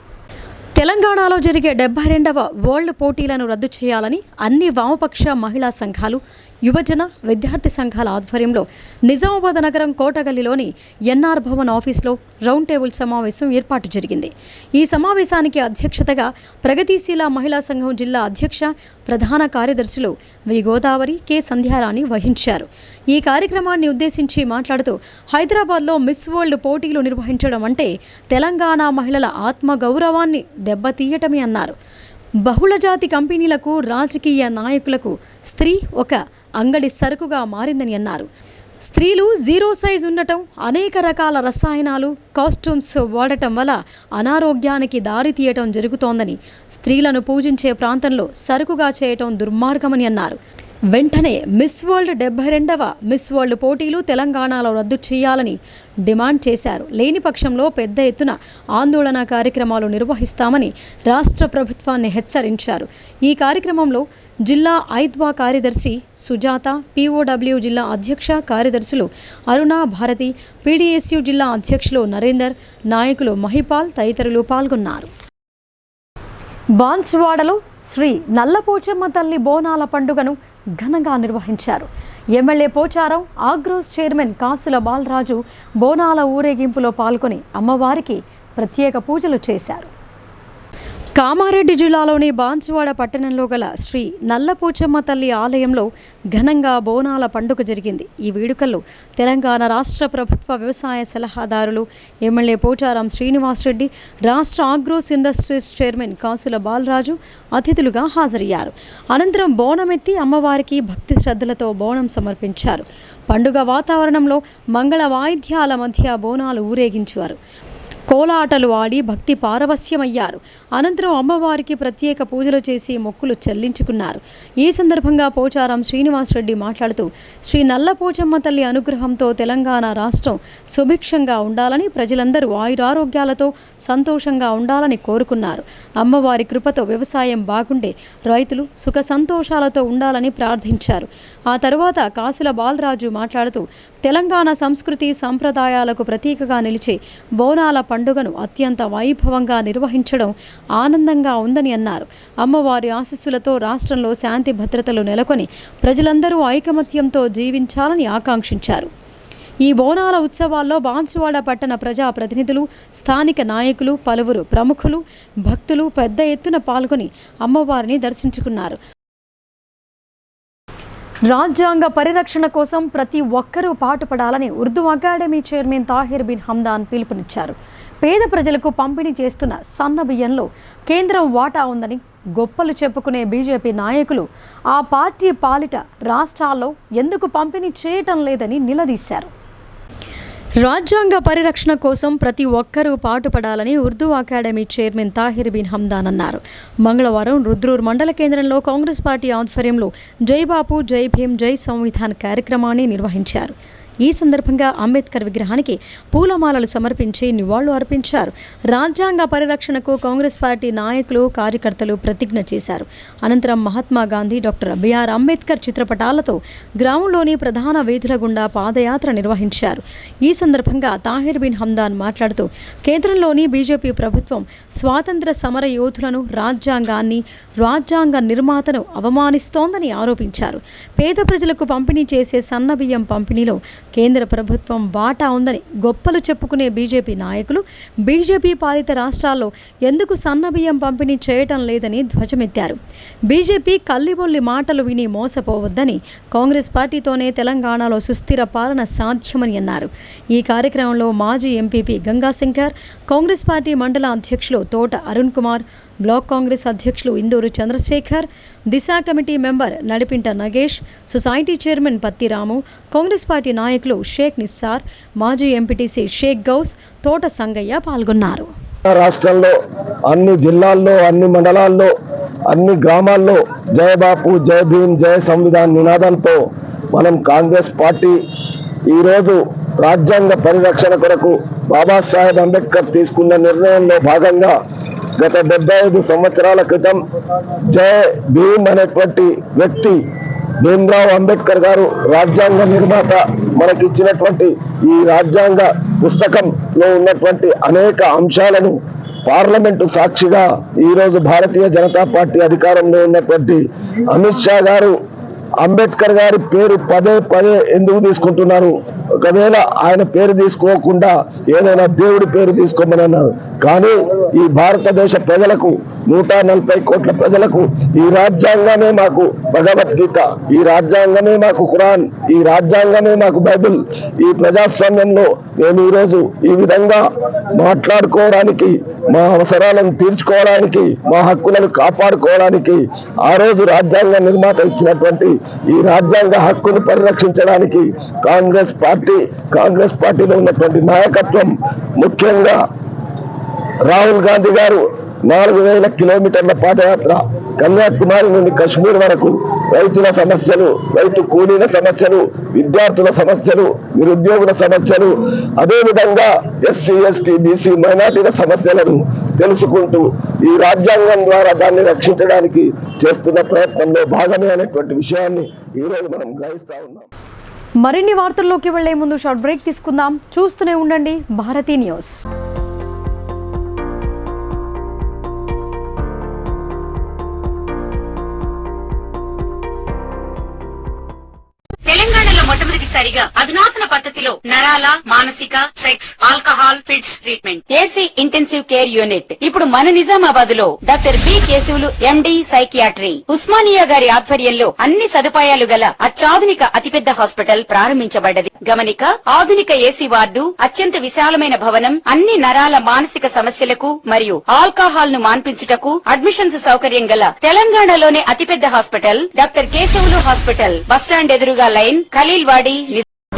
S1: తెలంగాణలో జరిగే 72వ వరల్డ్ పోటీలను రద్దు చేయాలని అన్ని వామపక్ష మహిళా సంఘాలు, యువజన విద్యార్థి సంఘాల ఆధ్వర్యంలో నిజామాబాద్ నగరం కోటగల్లిలోని ఎన్ఆర్ భవన్ ఆఫీస్లో రౌండ్ టేబుల్ సమావేశం ఏర్పాటు జరిగింది. ఈ సమావేశానికి అధ్యక్షతగా ప్రగతిశీల మహిళా సంఘం జిల్లా అధ్యక్ష ప్రధాన కార్యదర్శులు వి గోదావరి, కె సంధ్యారాణి వహించారు. ఈ కార్యక్రమాన్ని ఉద్దేశించి మాట్లాడుతూ హైదరాబాద్లో మిస్ వరల్డ్ పోటీలు నిర్వహించడం అంటే తెలంగాణ మహిళల ఆత్మగౌరవాన్ని దెబ్బతీయటమే అన్నారు. బహుళజాతి కంపెనీలకు, రాజకీయ నాయకులకు స్త్రీ ఒక అంగడి సరుకుగా మారిందని అన్నారు. స్త్రీలు జీరో సైజ్ ఉండటం, అనేక రకాల రసాయనాలు, కాస్ట్యూమ్స్ వాడటం వల్ల అనారోగ్యానికి దారితీయటం జరుగుతోందని, స్త్రీలను పూజించే ప్రాంతంలో సరుకుగా చేయటం దుర్మార్గమని అన్నారు. వెంటనే మిస్ వరల్డ్ 72వ మిస్ వరల్డ్ పోటీలు తెలంగాణలో రద్దు చేయాలని డిమాండ్ చేశారు. లేని పక్షంలో పెద్ద ఎత్తున ఆందోళన కార్యక్రమాలు నిర్వహిస్తామని రాష్ట్ర ప్రభుత్వాన్ని హెచ్చరించారు. ఈ కార్యక్రమంలో జిల్లా ఐద్వా కార్యదర్శి సుజాత, POW జిల్లా అధ్యక్ష కార్యదర్శులు అరుణ, భారతి, PDSU జిల్లా అధ్యక్షులు నరేందర్, నాయకులు మహిపాల్ తదితరులు పాల్గొన్నారు. బాన్స్వాడలో శ్రీ నల్లపోచమ్మ తల్లి బోనాల పండుగను ఘనంగా నిర్వహించారు. ఎమ్మెల్యే పోచారం, ఆగ్రోస్ చైర్మన్ కాసుల బాలరాజు బోనాల ఊరేగింపులో పాల్గొని అమ్మవారికి ప్రత్యేక పూజలు చేశారు. కామారెడ్డి జిల్లాలోని బాన్సువాడ పట్టణంలో గల శ్రీ నల్లపోచమ్మ తల్లి ఆలయంలో ఘనంగా బోనాల పండుగ జరిగింది. ఈ వేడుకల్లో తెలంగాణ రాష్ట్ర ప్రభుత్వ వ్యవసాయ సలహాదారులు ఎమ్మెల్యే పోచారం శ్రీనివాసరెడ్డి, రాష్ట్ర ఆగ్రోస్ ఇండస్ట్రీస్ చైర్మన్ కాసుల బాలరాజు అతిథులుగా హాజరయ్యారు. అనంతరం బోనమెత్తి అమ్మవారికి భక్తి శ్రద్ధలతో బోనం సమర్పించారు. పండుగ వాతావరణంలో మంగళ వాయిద్యాల మధ్య బోనాలు ఊరేగించారు. కోలాటలు ఆడి భక్తి పారవస్యమయ్యారు. అనంతరం అమ్మవారికి ప్రత్యేక పూజలు చేసి మొక్కులు చెల్లించుకున్నారు. ఈ సందర్భంగా పోచారం శ్రీనివాసరెడ్డి మాట్లాడుతూ శ్రీ నల్లపోచమ్మ తల్లి అనుగ్రహంతో తెలంగాణ రాష్ట్రం సుభిక్షంగా ఉండాలని, ప్రజలందరూ ఆయురారోగ్యాలతో సంతోషంగా ఉండాలని కోరుకున్నారు. అమ్మవారి కృపతో వ్యవసాయం బాగుండే, రైతులు సుఖ సంతోషాలతో ఉండాలని ప్రార్థించారు. ఆ తరువాత కాసుల బాలరాజు మాట్లాడుతూ తెలంగాణ సంస్కృతి సంప్రదాయాలకు ప్రతీకగా నిలిచే బోనాల పండుగను అత్యంత వైభవంగా నిర్వహించడం ఆనందంగా ఉందని అన్నారు. అమ్మవారి ఆశీస్సులతో రాష్ట్రంలో శాంతి భద్రతలు నెలకొని ప్రజలందరూ ఐకమత్యంతో జీవించాలని ఆకాంక్షించారు. ఈ బోనాల ఉత్సవాల్లో బాన్సువాడ పట్టణ ప్రజా ప్రతినిధులు, స్థానిక నాయకులు, పలువురు ప్రముఖులు, భక్తులు పెద్ద ఎత్తున పాల్గొని అమ్మవారిని దర్శించుకున్నారు. రాజ్యాంగ పరిరక్షణ కోసం ప్రతి ఒక్కరూ పాటుపడాలని ఉర్దూ అకాడమీ చైర్మన్ తాహిర్ బిన్ హమ్దాన్ పిలుపునిచ్చారు. పేద ప్రజలకు పంపిణీ చేస్తున్న సన్న బియ్యంలో కేంద్రం వాటా ఉందని గొప్పలు చెప్పుకునే బీజేపీ నాయకులు ఆ పార్టీ పాలిట రాష్ట్రాల్లో ఎందుకు పంపిణీ చేయటం లేదని నిలదీశారు. రాజ్యాంగ పరిరక్షణ కోసం ప్రతి ఒక్కరూ పాటుపడాలని ఉర్దూ అకాడమీ చైర్మన్ తాహిర్ బిన్ హమ్దాన్ అన్నారు. మంగళవారం రుద్రూర్ మండల కేంద్రంలో కాంగ్రెస్ పార్టీ ఆధ్వర్యంలో జై బాపు, జై భీమ్, జై సంవిధాన్ కార్యక్రమాన్ని నిర్వహించారు. ఈ సందర్భంగా అంబేద్కర్ విగ్రహానికి పూలమాలలు సమర్పించి నివాళులు అర్పించారు. రాజ్యాంగ పరిరక్షణకు కాంగ్రెస్ పార్టీ నాయకులు, కార్యకర్తలు ప్రతిజ్ఞ చేశారు. అనంతరం మహాత్మా గాంధీ, డాక్టర్ బిఆర్ అంబేద్కర్ చిత్రపటాలతో గ్రామంలోని ప్రధాన వీధుల గుండా పాదయాత్ర నిర్వహించారు. ఈ సందర్భంగా తాహిర్ బిన్ హమ్దాన్ మాట్లాడుతూ కేంద్రంలోని బీజేపీ ప్రభుత్వం స్వాతంత్ర సమర యోధులను, రాజ్యాంగాన్ని, రాజ్యాంగ నిర్మాతను అవమానిస్తోందని ఆరోపించారు. పేద ప్రజలకు పంపిణీ చేసే సన్నబియ్యం పంపిణీలో కేంద్ర ప్రభుత్వం వాటా ఉందని గొప్పలు చెప్పుకునే బీజేపీ నాయకులు బీజేపీ పాలిత రాష్ట్రాల్లో ఎందుకు సన్నబియ్యం పంపిణీ చేయటం లేదని ధ్వజమెత్తారు. బీజేపీ కల్లిబొల్లి మాటలు విని మోసపోవద్దని, కాంగ్రెస్ పార్టీతోనే తెలంగాణలో సుస్థిర పాలన సాధ్యమని అన్నారు. ఈ కార్యక్రమంలో మాజీ ఎంపీపీ గంగాశంకర్, కాంగ్రెస్ పార్టీ మండల అధ్యక్షులు తోట అరుణ్ కుమార్, బ్లాక్ కాంగ్రెస్ అధ్యక్షులు Induru Chandrashekar, Disha committee member Nadipinta Nagesh, society chairman Pattiramu, Congress party నాయకులు షేక్ నిస్సార్, మాజీ ఎంపీటీసీ షేక్ గౌస్, తోట సంగయ్య పాల్గొన్నారు.
S3: రాష్ట్రంలో అన్ని జిల్లాల్లో, అన్ని మండలాల్లో, అన్ని గ్రామాల్లో జయ బాపు, జయ భీమ్, జయ సంవిధాన్ నినాదంతో మనం కాంగ్రెస్ పార్టీ ఈరోజు రాజ్యాంగ పరిరక్షణ కొరకు బాబాసాహెబ్ అంబేద్కర్ తీసుకున్న నిర్ణయంలో భాగంగా గత 75 సంవత్సరాల క్రితం జయ భీమ్ అనేటువంటి వ్యక్తి భీమ్రావ్ అంబేద్కర్ గారు రాజ్యాంగ నిర్మాత మనకిచ్చినటువంటి ఈ రాజ్యాంగ పుస్తకంలో ఉన్నటువంటి అనేక అంశాలను పార్లమెంటు సాక్షిగా ఈరోజు భారతీయ జనతా పార్టీ అధికారంలో ఉన్నటువంటి అమిత్ షా గారు అంబేద్కర్ గారి పేరు పదే పదే ఎందుకు తీసుకుంటున్నారు? ఒకవేళ ఆయన పేరు తీసుకోకుండా ఏదైనా దేవుడి పేరు తీసుకోమని అన్నారు. కానీ ఈ భారతదేశ ప్రజలకు 140 కోట్ల ప్రజలకు ఈ రాజ్యాంగమే మాకు భగవద్గీత, ఈ రాజ్యాంగమే మాకు ఖురాన్, ఈ రాజ్యాంగమే మాకు బైబిల్. ఈ ప్రజాస్వామ్యంలో మేము ఈరోజు ఈ విధంగా మాట్లాడుకోవడానికి, మా అవసరాలను తీర్చుకోవడానికి, మా హక్కులను కాపాడుకోవడానికి ఆ రోజు రాజ్యాంగ నిర్మాత ఇచ్చినటువంటి ఈ రాజ్యాంగ హక్కును పరిరక్షించడానికి కాంగ్రెస్ పార్టీలో ఉన్నటువంటి నాయకత్వం, ముఖ్యంగా రాహుల్ గాంధీ గారు 4000 కిలోమీటర్ల పాదయాత్ర కన్యాకుమారి నుండి కశ్మీర్ వరకు రైతుల సమస్యలు, రైతు కూలీల సమస్యలు, విద్యార్థుల సమస్యలు, నిరుద్యోగుల సమస్యలు, అదేవిధంగా ఎస్సీ, ఎస్టీ, బీసీ, మైనార్టీల సమస్యలను తెలుసుకుంటూ ఈ రాజ్యాంగం ద్వారా దాన్ని రక్షించడానికి చేస్తున్న ప్రయత్నంలో భాగమే అనేటువంటి విషయాన్ని ఈరోజు మనం గ్రహిస్తా ఉన్నాం.
S1: మరిన్ని వార్తల్లోకి వెళ్లే ముందు షార్ట్ బ్రేక్ తీసుకుందాం. చూస్తూనే ఉండండి భారతీ న్యూస్.
S8: తెలంగాణలో మొట్టమొదటిసారిగా అధునాతన పద్ధతిలో నరాల, మానసిక, sex, alcohol, fits treatment, AC intensive care unit ఇప్పుడు మన నిజామాబాద్ లో doctor B Keshavulu MD psychiatry, Osmania గారి ఆధ్వర్యంలో అన్ని సదుపాయాలు గల అత్యాధునిక అతిపెద్ద హాస్పిటల్ ప్రారంభించబడ్డది. గమనిక, ఆధునిక ఏసీ వార్డు, అత్యంత విశాలమైన భవనం, అన్ని నరాల మానసిక సమస్యలకు మరియు ఆల్కహాల్ ను మాన్పించుటకు అడ్మిషన్స్ సౌకర్యం గల తెలంగాణలోనే అతిపెద్ద hospital doctor Keshavulu hospital, bus stand ఎదురుగా లైన్, ఖలీల్వాడి.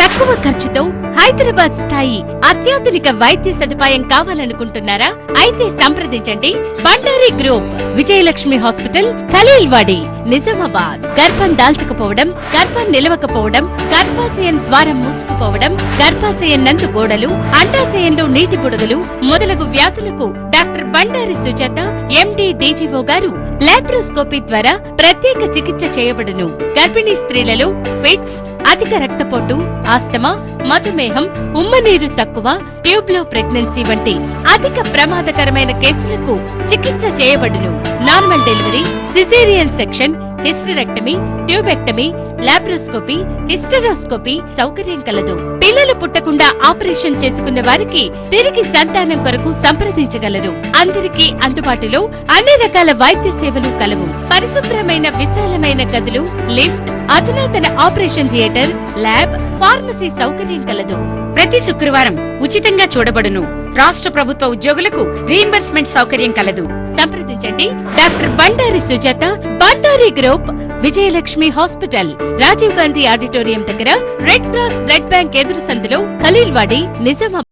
S9: తక్కువ ఖర్చుతో హైదరాబాద్ స్థాయి అత్యాధునిక వైద్య సదుపాయం కావాలనుకుంటున్నారా? అయితే సంప్రదించండి బండారి గ్రూప్, విజయలక్ష్మి హాస్పిటల్, ఖలీల్వాడి, నిజామాబాద్. గర్భం దాల్చకపోవడం, గర్భం నిలవకపోవడం, గర్భాశయం ద్వారం మూసుకుపోవడం, గర్భాశయం నందు గోడలు, అండాశయంలో నీటి బుడగలు మొదలగు వ్యాధులకు డాక్టర్ బండారి సుజాత ఎండి డీజీఓ గారు లాప్రోస్కోపీ ద్వారా ప్రత్యేక చికిత్స చేయబడును. గర్భిణీ స్త్రీలలో ఫిట్స్, అధిక రక్తపోటు, ఆస్తమా, మధుమేహం, ఉమ్మనీరు తక్కువ, ట్యూబ్లో ప్రెగ్నెన్సీ వంటి అధిక ప్రమాదకరమైన కేసులకు చికిత్స చేయబడును. Normal delivery, caesarean section, hysterectomy, tubectomy, laparoscopy, hysteroscopy సౌకర్యం కలదు. పిల్లలు పుట్టకుండా ఆపరేషన్ చేసుకున్న వారికి తిరిగి సంతానం కొరకు సంప్రదించగలరు. అందరికీ అందుబాటులో అన్ని రకాల వైద్య సేవలు కలవు. పరిశుభ్రమైన విశాలమైన గదులు, లిఫ్ట్, అధునాతన ఆపరేషన్ థియేటర్, ల్యాబ్, ఫార్మసీ సౌకర్యం కలదు.
S8: ప్రతి శుక్రవారం ఉచితంగా చూడబడును. రాష్ట్ర ప్రభుత్వ ఉద్యోగులకు రీయింబర్స్మెంట్ సౌకర్యం కలదు.
S9: సంప్రదించండి doctor Bandari Sujatha, Bandari group, Vijayalakshmi hospital, Rajiv Gandhi auditorium దగ్గర, రెడ్ క్రాస్ బ్లడ్ బ్యాంక్ ఎదురు సందులో, ఖలీల్వాడి, నిజామాబాద్.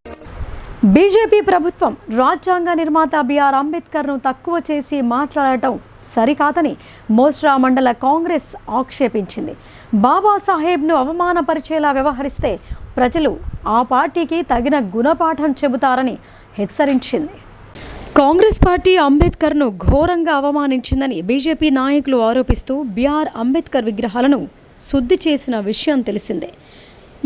S1: బీజేపీ ప్రభుత్వం రాజ్యాంగ నిర్మాత బిఆర్ అంబేద్కర్ను తక్కువ చేసి మాట్లాడటం సరికాదని మోస్రా మండల కాంగ్రెస్ ఆక్షేపించింది. బాబాసాహెబ్ను అవమానపరిచేలా వ్యవహరిస్తే ప్రజలు ఆ పార్టీకి తగిన గుణపాఠం చెబుతారని హెచ్చరించింది. కాంగ్రెస్ పార్టీ అంబేద్కర్ను ఘోరంగా అవమానించిందని బీజేపీ నాయకులు ఆరోపిస్తూ బిఆర్ అంబేద్కర్ విగ్రహాలను శుద్ధి చేసిన విషయం తెలిసిందే.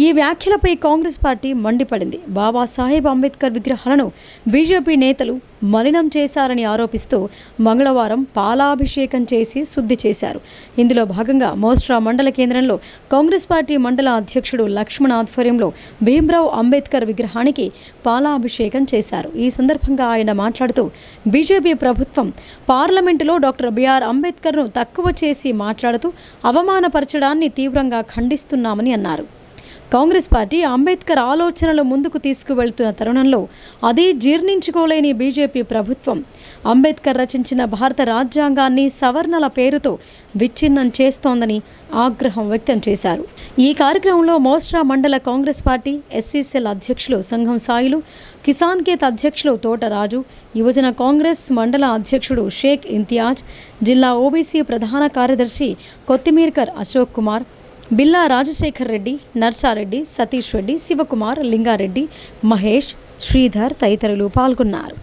S1: ఈ వ్యాఖ్యలపై కాంగ్రెస్ పార్టీ మండిపడింది. బాబాసాహెబ్ అంబేద్కర్ విగ్రహాలను బీజేపీ నేతలు మలినం చేశారని ఆరోపిస్తూ మంగళవారం పాలాభిషేకం చేసి శుద్ధి చేశారు. ఇందులో భాగంగా మోస్ట్రా మండల కేంద్రంలో కాంగ్రెస్ పార్టీ మండల అధ్యక్షుడు లక్ష్మణ్ ఆధ్వర్యంలో భీమ్రావ్ అంబేద్కర్ విగ్రహానికి పాలాభిషేకం చేశారు. ఈ సందర్భంగా ఆయన మాట్లాడుతూ బీజేపీ ప్రభుత్వం పార్లమెంటులో డాక్టర్ బిఆర్ అంబేద్కర్ను తక్కువ చేసి మాట్లాడుతూ అవమానపరచడాన్ని తీవ్రంగా ఖండిస్తున్నామని అన్నారు. కాంగ్రెస్ పార్టీ అంబేద్కర్ ఆలోచనలు ముందుకు తీసుకువెళ్తున్న తరుణంలో అది జీర్ణించుకోలేని బీజేపీ ప్రభుత్వం అంబేద్కర్ రచించిన భారత రాజ్యాంగాన్ని సవర్ణల పేరుతో విచ్ఛిన్నం చేస్తోందని ఆగ్రహం వ్యక్తం చేశారు. ఈ కార్యక్రమంలో మోస్ట్రా మండల కాంగ్రెస్ పార్టీ ఎస్సీసీఎల్ అధ్యక్షులు సంఘం సాయిలు, కిసాన్ కేత్ అధ్యక్షులు తోటరాజు, యువజన కాంగ్రెస్ మండల అధ్యక్షుడు షేక్ ఇంతియాజ్, జిల్లా ఓబీసీ ప్రధాన కార్యదర్శి కొత్తిమీర్కర్ అశోక్ కుమార్, బిల్లా రాజశేఖర్ రెడ్డి, నర్సారెడ్డి, సతీష్ రెడ్డి, శివకుమార్, లింగారెడ్డి, మహేష్, శ్రీధర్ తదితరులు పాల్గొన్నారు.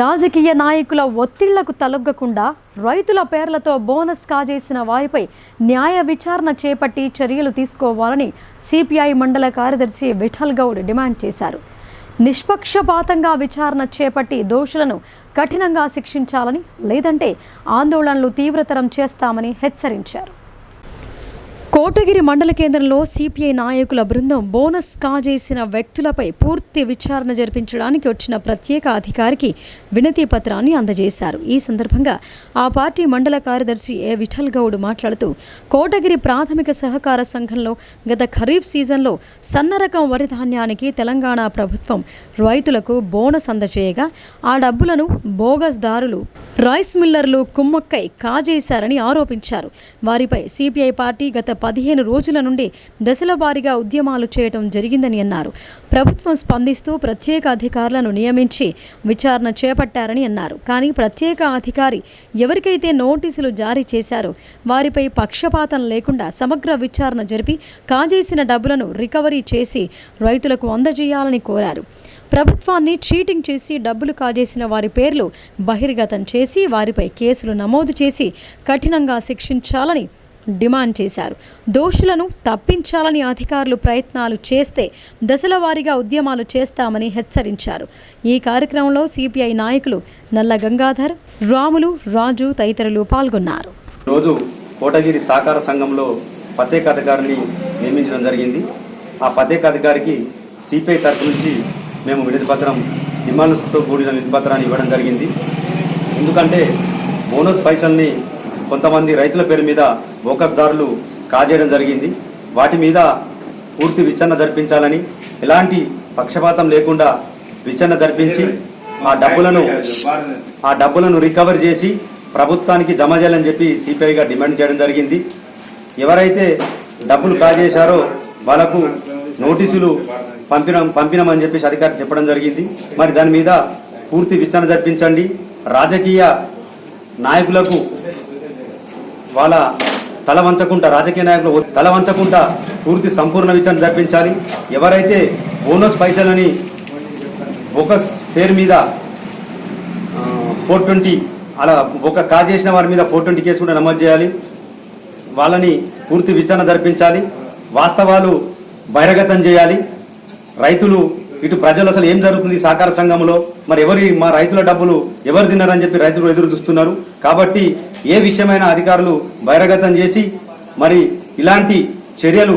S1: రాజకీయ నాయకుల ఒత్తిళ్లకు తలొగ్గకుండా రైతుల పేర్లతో బోనస్ కాజేసిన వారిపై న్యాయ విచారణ చేపట్టి చర్యలు తీసుకోవాలని సిపిఐ మండల కార్యదర్శి విఠల్ గౌడ్ డిమాండ్ చేశారు. నిష్పక్షపాతంగా విచారణ చేపట్టి దోషులను కఠినంగా శిక్షించాలని, లేదంటే ఆందోళనలు తీవ్రతరం చేస్తామని హెచ్చరించారు. కోటగిరి మండల కేంద్రంలో సిపిఐ నాయకుల బృందం బోనస్ కాజేసిన వ్యక్తులపై పూర్తి విచారణ జరిపించడానికి వచ్చిన ప్రత్యేక అధికారికి వినతి పత్రాన్ని అందజేశారు. ఈ సందర్భంగా ఆ పార్టీ మండల కార్యదర్శి ఏ విఠల్ గౌడ్ మాట్లాడుతూ కోటగిరి ప్రాథమిక సహకార సంఘంలో గత ఖరీఫ్ సీజన్లో సన్నరకం వరి ధాన్యానికి తెలంగాణ ప్రభుత్వం రైతులకు బోనస్ అందజేయగా ఆ డబ్బులను బోగస్ దారులు, రైస్ మిల్లర్లు కుమ్మక్కై కాజేశారని ఆరోపించారు. వారిపై సిపిఐ పార్టీ గత 15 రోజుల నుండి దశల వారీగా ఉద్యమాలు చేయడం జరిగిందని అన్నారు. ప్రభుత్వం స్పందిస్తూ ప్రత్యేక అధికారులను నియమించి విచారణ చేపట్టారని అన్నారు. కానీ ప్రత్యేక అధికారి ఎవరికైతే నోటీసులు జారీ చేశారో వారిపై పక్షపాతం లేకుండా సమగ్ర విచారణ జరిపి కాజేసిన డబ్బులను రికవరీ చేసి రైతులకు అందజేయాలని కోరారు. ప్రభుత్వాన్ని చీటింగ్ చేసి డబ్బులు కాజేసిన వారి పేర్లు బహిర్గతం చేసి వారిపై కేసులు నమోదు చేసి కఠినంగా శిక్షించాలని డిమాండ్ చేశారు. దోషులను తప్పించాలని అధికారులు ప్రయత్నాలు చేస్తే దశల వారీగా ఉద్యమాలు చేస్తామని హెచ్చరించారు. ఈ కార్యక్రమంలో సిపిఐ నాయకులు నల్ల గంగాధర్, రాములు, రాజు తదితరులు పాల్గొన్నారు.
S10: రోజు కోటగిరి సహకార సంఘంలో ప్రత్యేక అధికారిని నియమించడం జరిగింది. ఆ ప్రత్యేక అధికారికి సిపిఐ తరఫు నుంచి మేము వినతి పత్రం, డిమాండ్స్తో కూడిన వినతి పత్రాన్ని ఇవ్వడం జరిగింది. ఎందుకంటే బోనస్ పైసల్ని కొంతమంది రైతుల పేరు మీద బోకస్దారులు కాజేయడం జరిగింది. వాటి మీద పూర్తి విచారణ జరిపించాలని, ఎలాంటి పక్షపాతం లేకుండా విచారణ జరిపించి ఆ డబ్బులను రికవర్ చేసి ప్రభుత్వానికి జమ చేయాలని చెప్పి సిపిఐగా డిమాండ్ చేయడం జరిగింది. ఎవరైతే డబ్బులు కాజేశారో వాళ్లకు నోటీసులు పంపినామని చెప్పేసి అధికారి చెప్పడం జరిగింది. మరి దాని మీద పూర్తి విచారణ జరిపించండి. రాజకీయ నాయకులకు వాళ్ళ తల వంచకుండా, రాజకీయ నాయకులు తల వంచకుండా పూర్తి సంపూర్ణ విచారణ జరిపించాలి. ఎవరైతే బోనస్ పైసలని బోకస్ పేరు మీద 420 అలా ఒక కాజేసిన వారి మీద 420 కేసు కూడా నమోదు చేయాలి. వాళ్ళని పూర్తి విచారణ జరిపించాలి. వాస్తవాలు బహిర్గతం చేయాలి. రైతులు, ఇటు ప్రజలు అసలు ఏం జరుగుతుంది సహకార సంఘంలో, మరి మా రైతుల డబ్బులు ఎవరు తిన్నారని చెప్పి రైతులు ఎదురు చూస్తున్నారు. కాబట్టి ఏ విషయమైన అధికారులు బహిర్గతం చేసి మరి ఇలాంటి చర్యలు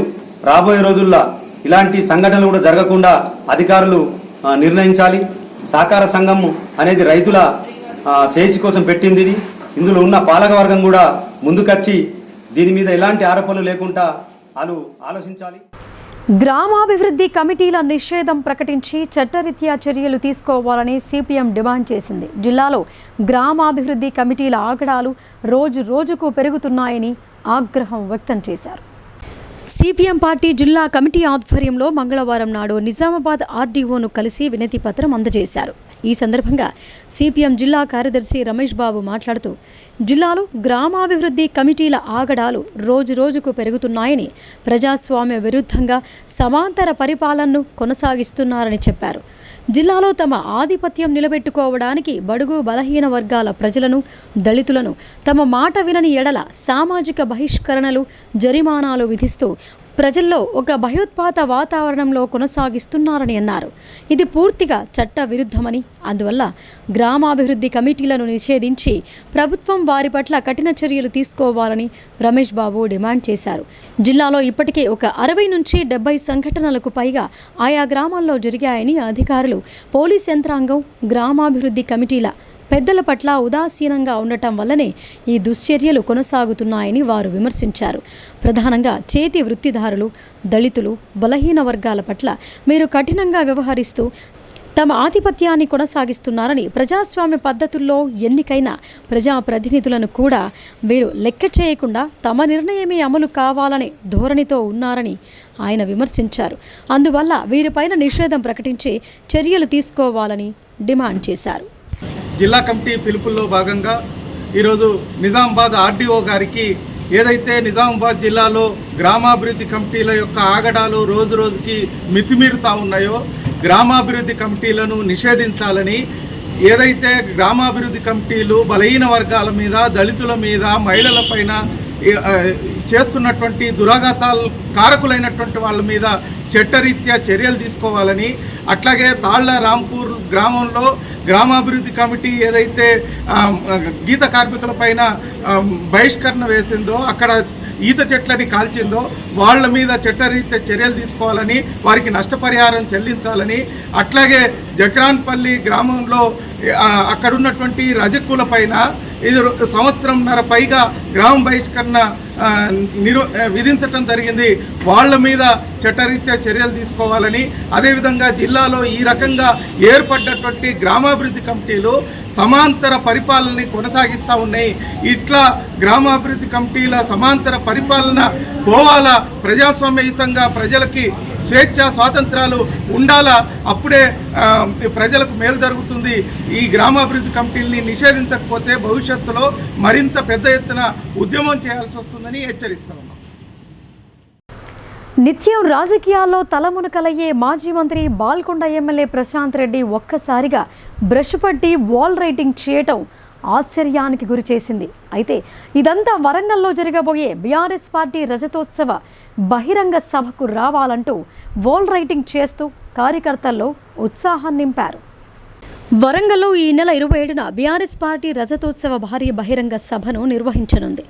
S10: రాబోయే రోజుల్లో ఇలాంటి సంఘటనలు కూడా జరగకుండా అధికారులు నిర్ణయించాలి. సహకార సంఘం అనేది రైతుల శ్రేయస్సు కోసం పెట్టింది. ఇందులో ఉన్న పాలకవర్గం కూడా ముందుకొచ్చి దీని మీద ఎలాంటి ఆరోపణలు లేకుండా వాళ్ళు ఆలోచించాలి.
S1: గ్రామాభివృద్ధి కమిటీల నిషేధం ప్రకటించి చట్టరీత్యా చర్యలు తీసుకోవాలని సిపిఎం డిమాండ్ చేసింది. జిల్లాలో గ్రామాభివృద్ధి కమిటీల ఆగడాలు రోజు రోజుకు పెరుగుతున్నాయని ఆగ్రహం వ్యక్తం చేశారు. సిపిఎం పార్టీ జిల్లా కమిటీ ఆధ్వర్యంలో మంగళవారం నాడు నిజామాబాద్ ఆర్డీఓను కలిసి వినతి పత్రం అందజేశారు. ఈ సందర్భంగా సిపిఎం జిల్లా కార్యదర్శి రమేష్ బాబు మాట్లాడుతూ జిల్లాలో గ్రామాభివృద్ధి కమిటీల ఆగడాలు రోజు రోజుకు పెరుగుతున్నాయని, ప్రజాస్వామ్య విరుద్ధంగా సమాంతర పరిపాలనను కొనసాగిస్తున్నారని చెప్పారు. జిల్లాలో తమ ఆధిపత్యం నిలబెట్టుకోవడానికి బడుగు బలహీన వర్గాల ప్రజలను, దళితులను తమ మాట వినని ఎడల సామాజిక బహిష్కరణలు, జరిమానాలు విధిస్తూ ప్రజల్లో ఒక భయోత్పాత వాతావరణంలో కొనసాగిస్తున్నారని అన్నారు. ఇది పూర్తిగా చట్ట విరుద్ధమని, అందువల్ల గ్రామాభివృద్ధి కమిటీలను నిషేధించి ప్రభుత్వం వారి పట్ల కఠిన చర్యలు తీసుకోవాలని రమేష్ బాబు డిమాండ్ చేశారు. జిల్లాలో ఇప్పటికే ఒక 60 నుంచి 70 సంఘటనలకు పైగా ఆయా గ్రామాల్లో జరిగాయని అధికారులు, పోలీస్ యంత్రాంగం, గ్రామాభివృద్ధి కమిటీల పెద్దల పట్ల ఉదాసీనంగా ఉండటం వల్లనే ఈ దుశ్చర్యలు కొనసాగుతున్నాయని వారు విమర్శించారు. ప్రధానంగా చేతి వృత్తిదారులు, దళితులు, బలహీన వర్గాల పట్ల మీరు కఠినంగా వ్యవహరిస్తూ తమ ఆధిపత్యాన్ని కొనసాగిస్తున్నారని, ప్రజాస్వామ్య పద్ధతుల్లో ఎన్నికైన ప్రజాప్రతినిధులను కూడా వీరు లెక్క చేయకుండా తమ నిర్ణయమే అమలు కావాలనే ధోరణితో ఉన్నారని ఆయన విమర్శించారు. అందువల్ల వీరిపైన నిషేధం ప్రకటించి చర్యలు తీసుకోవాలని డిమాండ్ చేశారు.
S2: జిల్లా కమిటీ పిలుపుల్లో భాగంగా ఈరోజు నిజామాబాద్ ఆర్డీఓ గారికి ఏదైతే నిజామాబాద్ జిల్లాలో గ్రామాభివృద్ధి కమిటీల యొక్క ఆగడాలు రోజు రోజుకి మితిమీరుతా ఉన్నాయో, గ్రామాభివృద్ధి కమిటీలను నిషేధించాలని, ఏదైతే గ్రామాభివృద్ధి కమిటీలు బలహీన వర్గాల మీద, దళితుల మీద, మహిళల పైన చేస్తున్నటువంటి దురాఘాతాలు కారకులైనటువంటి వాళ్ళ మీద చట్టరీత్యా చర్యలు తీసుకోవాలని, అట్లాగే తాళ్ల రాంపూర్ గ్రామంలో గ్రామాభివృద్ధి కమిటీ ఏదైతే గీత కార్మికుల పైన బహిష్కరణ వేసిందో, అక్కడ ఈత చెట్లని కాల్చిందో వాళ్ళ మీద చట్టరీత్యా చర్యలు తీసుకోవాలని, వారికి నష్టపరిహారం చెల్లించాలని, అట్లాగే జక్రాన్పల్లి గ్రామంలో అక్కడున్నటువంటి రజకుల పైన 1 సంవత్సరంన్నర పైగా గ్రామ బహిష్కరణ విధించటం జరిగింది. వాళ్ళ మీద చట్టరీత్యా చర్యలు తీసుకోవాలని, అదేవిధంగా జిల్లాలో ఈ రకంగా ఏర్పడ్డటువంటి గ్రామాభివృద్ధి కమిటీలు సమాంతర పరిపాలనని కొనసాగిస్తూ ఉన్నాయి. ఇట్లా గ్రామాభివృద్ధి కమిటీల సమాంతర పరిపాలన పోవాలా, ప్రజాస్వామ్యయుతంగా ప్రజలకి స్వేచ్ఛ స్వాతంత్రాలు ఉండాలా, అప్పుడే ప్రజలకు మేలు జరుగుతుంది. ఈ గ్రామాభివృద్ధి కమిటీలని నిషేధించకపోతే భవిష్యత్తులో మరింత పెద్ద ఎత్తున ఉద్యమం చేయాల్సి వస్తుందని హెచ్చరిస్తా ఉన్నాం.
S1: నిత్యం రాజకీయాల్లో తలమునకలయ్యే మాజీ మంత్రి బాల్కొండ ఎమ్మెల్యే ప్రశాంత్ రెడ్డి ఒక్కసారిగా బ్రష్ పట్టి వాల్ రైటింగ్ చేయటం ఆశ్చర్యానికి గురి చేసింది. అయితే ఇదంతా వరంగల్లో జరగబోయే బీఆర్ఎస్ పార్టీ రజతోత్సవ బహిరంగ సభకు రావాలంటూ వాల్ రైటింగ్ చేస్తూ కార్యకర్తల్లో ఉత్సాహం నింపారు. వరంగల్లో ఈ నెల 27న బీఆర్ఎస్ పార్టీ రజతోత్సవ భారీ బహిరంగ సభను నిర్వహించనుంది.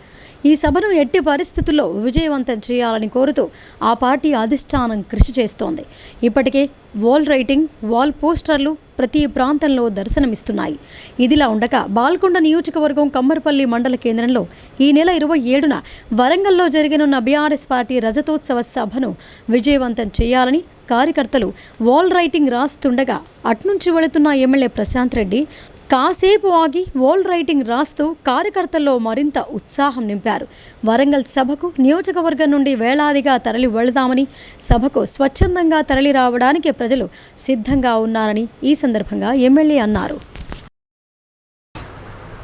S1: ఈ సభను ఎట్టి పరిస్థితుల్లో విజయవంతం చేయాలని కోరుతూ ఆ పార్టీ అధిష్టానం కృషి చేస్తోంది. ఇప్పటికే వాల్ రైటింగ్, వాల్ పోస్టర్లు ప్రతి ప్రాంతంలో దర్శనమిస్తున్నాయి. ఇదిలా ఉండగా బాల్కొండ నియోజకవర్గం కమ్మర్పల్లి మండల కేంద్రంలో ఈ నెల 27న వరంగల్లో జరగనున్న బీఆర్ఎస్ పార్టీ రజతోత్సవ సభను విజయవంతం చేయాలని కార్యకర్తలు వాల్ రైటింగ్ రాస్తుండగా అట్నుంచి వెళుతున్న ఎమ్మెల్యే ప్రశాంత్ రెడ్డి కాసేపు ఆగి వాల్ రైటింగ్ రాస్తూ కార్యకర్తల్లో మరింత ఉత్సాహం నింపారు. వరంగల్ సభకు నియోజకవర్గం నుండి వేలాదిగా తరలి వెళదామని, సభకు స్వచ్ఛందంగా తరలి రావడానికి ప్రజలు సిద్ధంగా ఉన్నారని ఈ సందర్భంగా ఎమ్మెల్యే అన్నారు.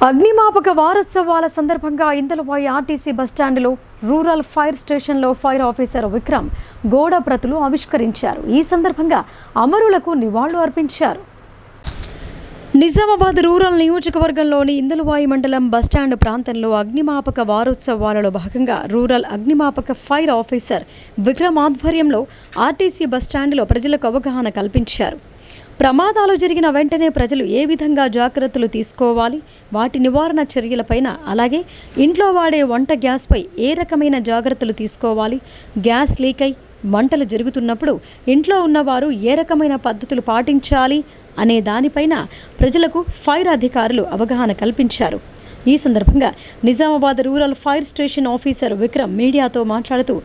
S1: అగ్నిమాపక వారోత్సవాల సందర్భంగా ఇందలవాయి ఆర్టీసీ బస్టాండ్లో రూరల్ ఫైర్ స్టేషన్లో ఫైర్ ఆఫీసర్ విక్రమ్ గోడ ప్రతులు ఆవిష్కరించారు. ఈ సందర్భంగా అమరులకు నివాళులు అర్పించారు. నిజామాబాద్ రూరల్ నియోజకవర్గంలోని ఇందలవాయి మండలం బస్టాండ్ ప్రాంతంలో అగ్నిమాపక వారోత్సవాలలో భాగంగా రూరల్ అగ్నిమాపక ఫైర్ ఆఫీసర్ విక్రమ్ ఆధ్వర్యంలో ఆర్టీసీ బస్టాండ్లో ప్రజలకు అవగాహన కల్పించారు. ప్రమాదాలు జరిగిన వెంటనే ప్రజలు ఏ విధంగా జాగ్రత్తలు తీసుకోవాలి, వాటి నివారణ చర్యలపైన, అలాగే ఇంట్లో వాడే వంట గ్యాస్పై ఏ రకమైన జాగ్రత్తలు తీసుకోవాలి, గ్యాస్ లీక్ అయి మంటలు జరుగుతున్నప్పుడు ఇంట్లో ఉన్నవారు ఏ రకమైన పద్ధతులు పాటించాలి అనే దానిపైన ప్రజలకు ఫైర్ అధికారులు అవగాహన కల్పించారు. ఈ సందర్భంగా Nizamabad rural fire station officer Vikram మీడియాతో మాట్లాడుతూ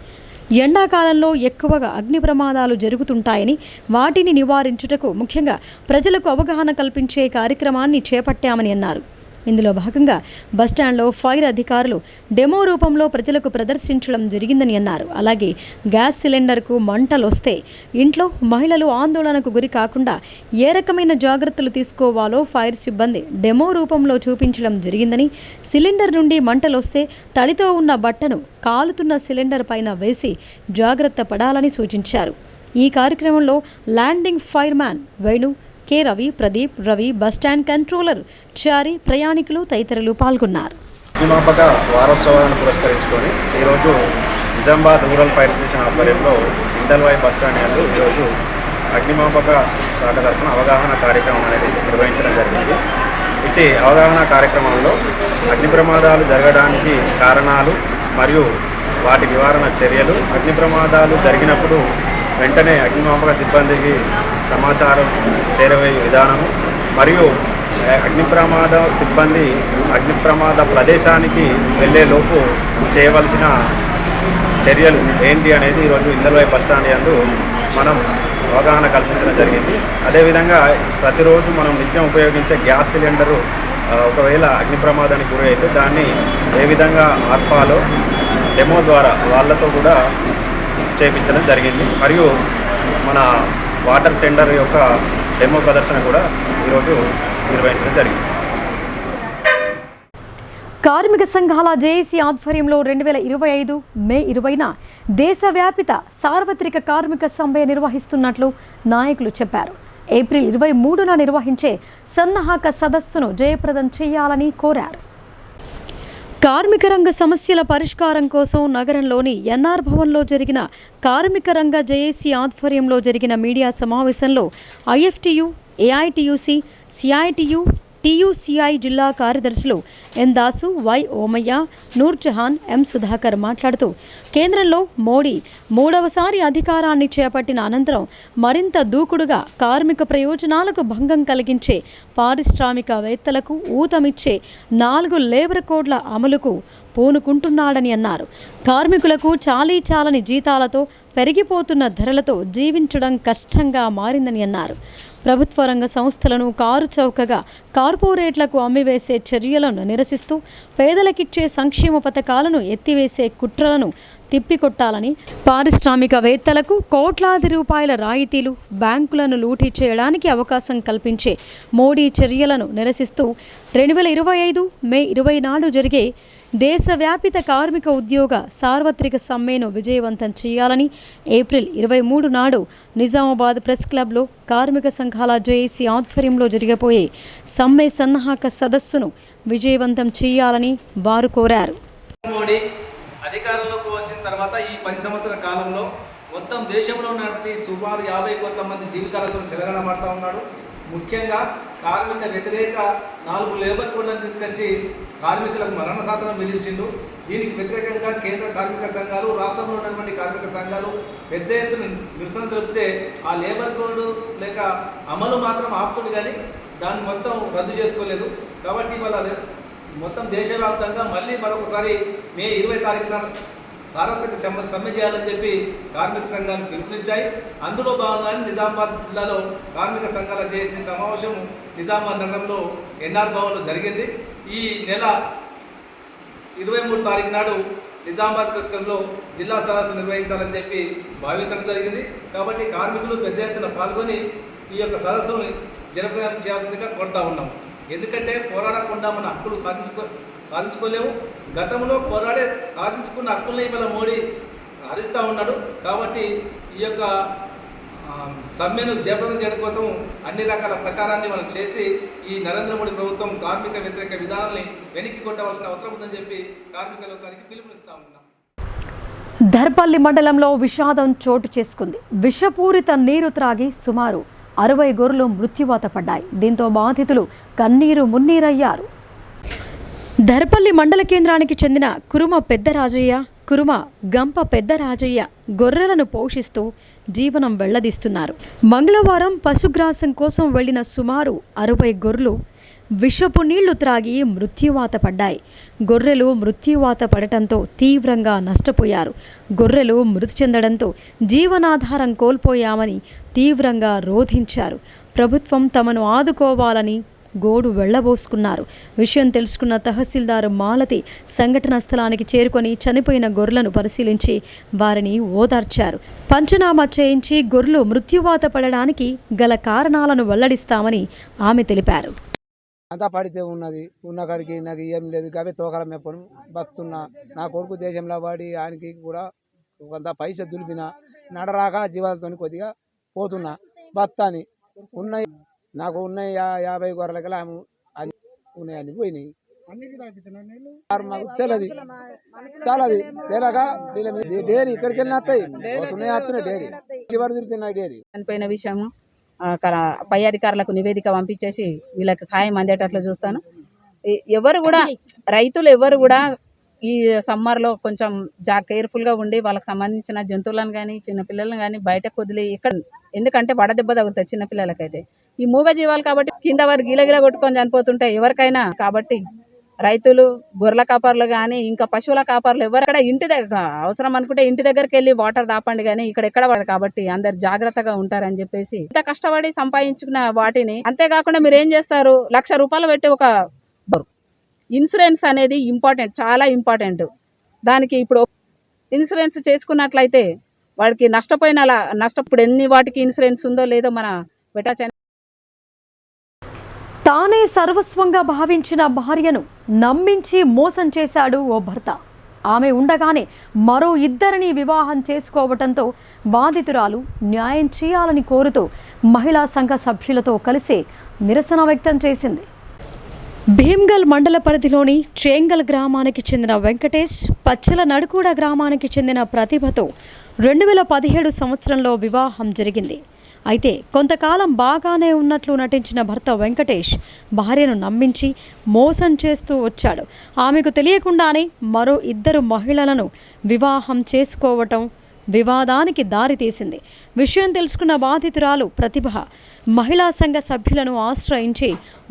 S1: ఎండాకాలంలో ఎక్కువగా అగ్ని ప్రమాదాలు జరుగుతుంటాయని, వాటిని నివారించుటకు ముఖ్యంగా ప్రజలకు అవగాహన కల్పించే కార్యక్రమాన్ని చేపట్టామని అన్నారు. ఇందులో భాగంగా బస్టాండ్లో ఫైర్ అధికారులు డెమో రూపంలో ప్రజలకు ప్రదర్శించడం జరిగిందని అన్నారు. అలాగే గ్యాస్ సిలిండర్కు మంటలు వస్తే ఇంట్లో మహిళలు ఆందోళనకు గురి కాకుండా ఏ రకమైన జాగ్రత్తలు తీసుకోవాలో ఫైర్ సిబ్బంది డెమో రూపంలో చూపించడం జరిగిందని, సిలిండర్ నుండి మంటలు వస్తే తడితో ఉన్న బట్టను కాలుతున్న సిలిండర్ పైన వేసి జాగ్రత్త పడాలని సూచించారు. ఈ కార్యక్రమంలో landing fireman Venu, K Ravi, Pradeep, Ravi, bus stand controller Chari, ప్రయాణికులు తదితరులు పాల్గొన్నారు.
S11: అగ్నిమాపక వారోత్సవాలను పురస్కరించుకొని ఈరోజు నిజామాబాద్ రూరల్ ఫైర్ స్టేషన్ ఆధ్వర్యంలో ఇందల్వాయి బస్ స్టాండ్ నందు ఈరోజు అగ్నిమాపక శాఖ తరఫున అవగాహన కార్యక్రమం అనేది నిర్వహించడం జరిగింది. ఇట్టి అవగాహన కార్యక్రమంలో అగ్ని ప్రమాదాలు జరగడానికి కారణాలు మరియు వాటి నివారణ చర్యలు, అగ్ని ప్రమాదాలు జరిగినప్పుడు వెంటనే అగ్నిమాపక సిబ్బందికి సమాచారం చేరవేయ విధానము మరియు అగ్ని ప్రమాద సిబ్బంది అగ్ని ప్రమాద ప్రదేశానికి వెళ్ళేలోపు చేయవలసిన చర్యలు ఏంటి అనేది ఈరోజు ఇందల్వాయి బస్ స్టాండ్ యందు మనం అవగాహన కల్పించడం జరిగింది. అదేవిధంగా ప్రతిరోజు మనం నిత్యం ఉపయోగించే గ్యాస్ సిలిండరు ఒకవేళ అగ్ని ప్రమాదానికి గురి అయితే దాన్ని ఏ విధంగా ఆర్పాలో డెమో ద్వారా వాళ్ళతో కూడా చేయించడం జరిగింది. మరియు మన వాటర్ టెండర్ యొక్క డెమో ప్రదర్శన కూడా ఈరోజు నిర్వహించడం జరిగింది.
S1: కార్మిక సంఘాల జేఏసీ ఆధ్వర్యంలో 2025 మే 20న దేశవ్యాపిత సార్వత్రిక కార్మిక సమ్మె నిర్వహిస్తున్నట్లు నాయకులు చెప్పారు. ఏప్రిల్ 23న నిర్వహించే సన్నాహక సదస్సును జయప్రదం చేయాలని కోరారు. కార్మిక రంగ సమస్యల పరిష్కారం కోసం నగరంలోని ఎన్ఆర్ భవన్లో జరిగిన కార్మిక రంగ జేఏసీ ఆధ్వర్యంలో జరిగిన మీడియా సమావేశంలో ఐఎఫ్టియు, ఏఐటియుసి, సిఐటియు, టీయూసీఐ జిల్లా కార్యదర్శులు ఎన్ దాసు, వై ఓమయ్య, నూర్జహాన్, ఎం సుధాకర్ మాట్లాడుతూ కేంద్రంలో మోడీ మూడవసారి అధికారాన్ని చేపట్టిన అనంతరం మరింత దూకుడుగా కార్మిక ప్రయోజనాలకు భంగం కలిగించే పారిశ్రామికవేత్తలకు ఊతమిచ్చే 4 లేబర్ కోడ్ల అమలుకు పూనుకుంటున్నాడని అన్నారు. కార్మికులకు చాలీచాలని జీతాలతో పెరిగిపోతున్న ధరలతో జీవించడం కష్టంగా మారిందని అన్నారు. ప్రభుత్వ రంగ సంస్థలను కారు చౌకగా కార్పొరేట్లకు అమ్మివేసే చర్యలను నిరసిస్తూ పేదలకిచ్చే సంక్షేమ పథకాలను ఎత్తివేసే కుట్రలను తిప్పికొట్టాలని, పారిశ్రామికవేత్తలకు కోట్లాది రూపాయల రాయితీలు, బ్యాంకులను లూటీ చేయడానికి అవకాశం కల్పించే మోడీ చర్యలను నిరసిస్తూ 2025 మే 20 నాడు జరిగే దేశవ్యాపిత కార్మిక ఉద్యోగ సార్వత్రిక సమ్మెను విజయవంతం చేయాలని, ఏప్రిల్ 23 నాడు నిజామాబాద్ ప్రెస్ క్లబ్లో కార్మిక సంఘాల జేఏసీ ఆధ్వర్యంలో జరిగబోయే సమ్మె సన్నాహక సదస్సును విజయవంతం చేయాలని వారు కోరారు.
S12: మోడీ అధికారంలోకి వచ్చిన తర్వాత ఈ 10 సంవత్సరాల కాలంలో మొత్తం దేశంలో ఉన్నటువంటి సుమారు 50 కోట్ల మంది జీవితాలతో చెలగడమాడుతూ ఉన్నాడు. ముఖ్యంగా కార్మిక వ్యతిరేక 4 లేబర్ కోడ్లను తీసుకొచ్చి కార్మికులకు మరణ శాసనం విధించిండు. దీనికి వ్యతిరేకంగా కేంద్ర కార్మిక సంఘాలు, రాష్ట్రంలో ఉన్నటువంటి కార్మిక సంఘాలు పెద్ద ఎత్తున నిరసన తెలిపితే ఆ లేబర్ కోడ్ లేక అమలు మాత్రం ఆపుతుంది, కానీ దాన్ని మొత్తం రద్దు చేసుకోలేదు. కాబట్టి ఇవాళ మొత్తం దేశవ్యాప్తంగా మళ్ళీ మరొకసారి మే 20 తారీఖున సార్వత్రిక సమ్మె చేయాలని చెప్పి కార్మిక సంఘాలు పిలుపునిచ్చాయి. అందులో భాగంగానే నిజామాబాద్ జిల్లాలో కార్మిక సంఘాల జేఏసీ సమావేశం నిజామాబాద్ నగరంలో ఎన్ఆర్ భవన్లో జరిగింది. ఈ నెల 23 తారీఖు నాడు నిజామాబాద్ ప్రెస్ క్లబ్లో జిల్లా సదస్సు నిర్వహించాలని చెప్పి భావించడం జరిగింది. కాబట్టి కార్మికులు పెద్ద ఎత్తున పాల్గొని ఈ యొక్క సదస్సును జయప్రదం చేయాల్సిందిగా కోరుతా ఉన్నాం. ఎందుకంటే పోరాడకుండా మన హక్కులు సాధించుకోలేము. గతంలో సాధించుకున్న హక్కుల్ని ఇవాళ మోడీ హరిస్తూ ఉన్నాడు. కాబట్టి ఈ యొక్క సమ్మెను జయప్రదం చేయడం కోసం అన్ని రకాల ప్రచారాన్ని మనం చేసి ఈ నరేంద్ర మోడీ ప్రభుత్వం కార్మిక వ్యతిరేక విధానాన్ని వెనక్కి కొట్టవలసిన అవసరం ఉందని చెప్పి కార్మిక లోకానికి పిలుపునిస్తా ఉన్నాం.
S1: ధర్పల్లి మండలంలో విషాదం చోటు చేసుకుంది. విషపూరిత నీరు త్రాగి సుమారు 60 గొర్రెలు మృత్యువాత పడ్డాయి. దీంతో బాధితులు కన్నీరు మున్నీరయ్యారు. ధర్పల్లి మండల కేంద్రానికి చెందిన కురుమ పెద్దరాజయ్య, కురుమ గంప పెద్దరాజయ్య గొర్రెలను పోషిస్తూ జీవనం వెళ్లదీస్తున్నారు. మంగళవారం పశుగ్రాసం కోసం వెళ్లిన సుమారు 60 గొర్రెలు విషపు నీళ్లు త్రాగి మృత్యువాత పడ్డాయి. గొర్రెలు మృత్యువాత పడటంతో తీవ్రంగా నష్టపోయారు. గొర్రెలు మృతి చెందడంతో జీవనాధారం కోల్పోయామని తీవ్రంగా రోధించారు. ప్రభుత్వం తమను ఆదుకోవాలని గోడు వెళ్లబోసుకున్నారు. విషయం తెలుసుకున్న తహసీల్దార్ మాలతి సంఘటనా స్థలానికి చేరుకొని చనిపోయిన గొర్రెలను పరిశీలించి వారిని ఓదార్చారు. పంచనామా చేయించి గొర్రెలు మృత్యువాత పడడానికి గల కారణాలను వెల్లడిస్తామని ఆమె తెలిపారు.
S13: అంతా పడితే ఉన్న కాడికి నాకు ఏం లేదు, కాబట్టి తోకల మెప్పను బతున్నా. నా కొడుకు దేశంలో పడి ఆయనకి కూడా కొంత పైసా దులిపిన నడరాక జీవాలతో కొద్దిగా పోతున్నా బత్తాని ఉన్నాయి. నాకు ఉన్నాయి 50 గొర్రెల కల ఉన్నాయని పోయినాయి. మాకు తెలియదు చాలా అది తేలాక డైరీ ఇక్కడికి వెళ్ళిన వస్తాయి వస్తున్నాయి డైరీ చివరి తిరుగుతున్నాయి డైరీ
S14: చనిపోయిన విషయము పై అధికారులకు నివేదిక పంపించేసి వీళ్ళకి సాయం అందేటట్లు చూస్తాను. ఎవరు కూడా రైతులు ఎవరు కూడా ఈ సమ్మర్లో కొంచెం కేర్ఫుల్గా ఉండి వాళ్ళకి సంబంధించిన జంతువులను కానీ చిన్నపిల్లలను కానీ బయటకు వదిలి ఇక్కడ, ఎందుకంటే వడదెబ్బ తగులుతుంది చిన్నపిల్లలకైతే. ఈ మూగ జీవాలు కాబట్టి కింద వారు గీలగిల కొట్టుకొని చనిపోతుంటాయి ఎవరికైనా. కాబట్టి రైతులు, గొర్రెల కాపర్లు కానీ ఇంకా పశువుల కాపర్లు ఎవరికడ ఇంటి దగ్గర అవసరం అనుకుంటే ఇంటి దగ్గరికి వెళ్ళి వాటర్ దాపండి, కానీ ఇక్కడ ఎక్కడ పడదు. కాబట్టి అందరు జాగ్రత్తగా ఉంటారని చెప్పేసి ఇంత కష్టపడి సంపాదించుకున్న వాటిని, అంతేకాకుండా మీరు ఏం చేస్తారు, ₹1,00,000 పెట్టి ఒక ఇన్సూరెన్స్ అనేది ఇంపార్టెంట్, చాలా ఇంపార్టెంట్. దానికి ఇప్పుడు ఇన్సూరెన్స్ చేసుకున్నట్లయితే వాడికి నష్టప్పుడు ఎన్ని వాటికి ఇన్సూరెన్స్ ఉందో లేదో మన
S1: తానే సర్వస్వంగా భావించిన భార్యను నమ్మించి మోసం చేశాడు ఓ భర్త. ఆమె ఉండగానే మరో ఇద్దరిని వివాహం చేసుకోవడంతో బాధితురాలు న్యాయం చేయాలని కోరుతూ మహిళా సంఘ సభ్యులతో కలిసి నిరసన వ్యక్తం చేసింది. భీమ్గల్ మండల పరిధిలోని చేంగల్ గ్రామానికి చెందిన వెంకటేష్, పచ్చల నడుకూడ గ్రామానికి చెందిన ప్రతిభతో 2017 సంవత్సరంలో వివాహం జరిగింది. అయితే కొంతకాలం బాగానే ఉన్నట్లు నటించిన భర్త వెంకటేష్ భార్యను నమ్మించి మోసం చేస్తూ వచ్చాడు. ఆమెకు తెలియకుండానే మరో 2 మహిళలను వివాహం చేసుకోవటం వివాదానికి దారితీసింది. విషయం తెలుసుకున్న బాధితురాలు ప్రతిభ మహిళా సంఘ సభ్యులను ఆశ్రయించి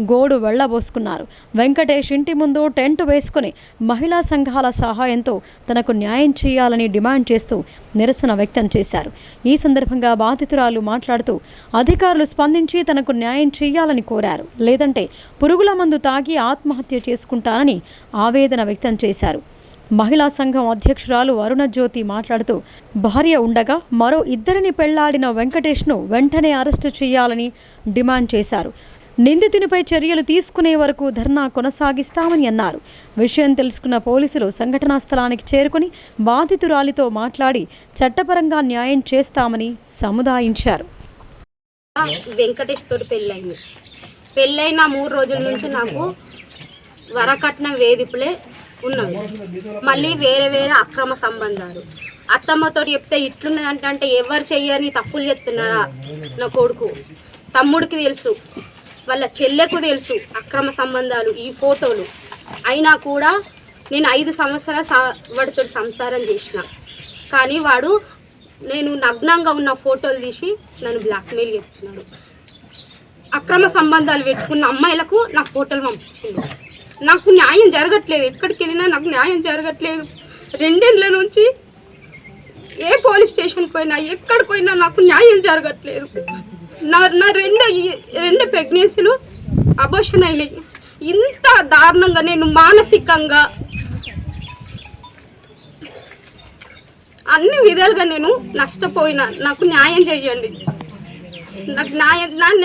S1: గోడు వెళ్లబోసుకున్నారు. వెంకటేష్ ఇంటి ముందు టెంట్ వేసుకుని మహిళా సంఘాల సహాయంతో తనకు న్యాయం చేయాలని డిమాండ్ చేస్తూ నిరసన వ్యక్తం చేశారు. ఈ సందర్భంగా బాధితురాలు మాట్లాడుతూ అధికారులు స్పందించి తనకు న్యాయం చేయాలని కోరారు. లేదంటే పురుగుల మందు తాగి ఆత్మహత్య చేసుకుంటానని ఆవేదన వ్యక్తం చేశారు. మహిళా సంఘం అధ్యక్షురాలు అరుణజ్యోతి మాట్లాడుతూ భార్య ఉండగా మరో 2 పెళ్లాడిన వెంకటేష్ను వెంటనే అరెస్టు చేయాలని డిమాండ్ చేశారు. నిందితునిపై చర్యలు తీసుకునే వరకు ధర్నా కొనసాగిస్తామని అన్నారు. విషయం తెలుసుకున్న పోలీసులు సంఘటనా స్థలానికి చేరుకుని బాధితురాలితో మాట్లాడి చట్టపరంగా న్యాయం చేస్తామని సముదాయించారు.
S15: వెంకటేష్ తోటి పెళ్ళైన 3 రోజుల నుంచి నాకు వరకట్నం వేధింపులే ఉన్నవి. మళ్ళీ వేరే అక్రమ సంబంధాలు. అత్తమ్మతో చెప్తే ఇట్లున్నదంటే ఎవరు చెయ్యని తప్పులు చెప్తున్నాడా నా కొడుకు. తమ్ముడికి తెలుసు, వాళ్ళ చెల్లెకు తెలుసు అక్రమ సంబంధాలు, ఈ ఫోటోలు. అయినా కూడా నేను 5 సంవత్సరాలు వాడితో సంసారం చేసిన. కానీ వాడు నేను నగ్నంగా ఉన్న ఫోటోలు తీసి నన్ను బ్లాక్మెయిల్ చేస్తున్నాడు. అక్రమ సంబంధాలు పెట్టుకున్న అమ్మాయిలకు నా ఫోటోలు పంపించింది. నాకు న్యాయం జరగట్లేదు. ఎక్కడికి వెళ్ళినా నాకు న్యాయం జరగట్లేదు. 2 ఏళ్ల నుంచి ఏ పోలీస్ స్టేషన్కి పోయినా ఎక్కడికి పోయినా నాకు న్యాయం జరగట్లేదు. నా 2 ప్రెగ్నెన్సీలు అబోర్షన్ అయినాయి. ఇంత దారుణంగా నేను మానసికంగా అన్ని విధాలుగా నేను నష్టపోయినా. నాకు న్యాయం చేయండి. నాకు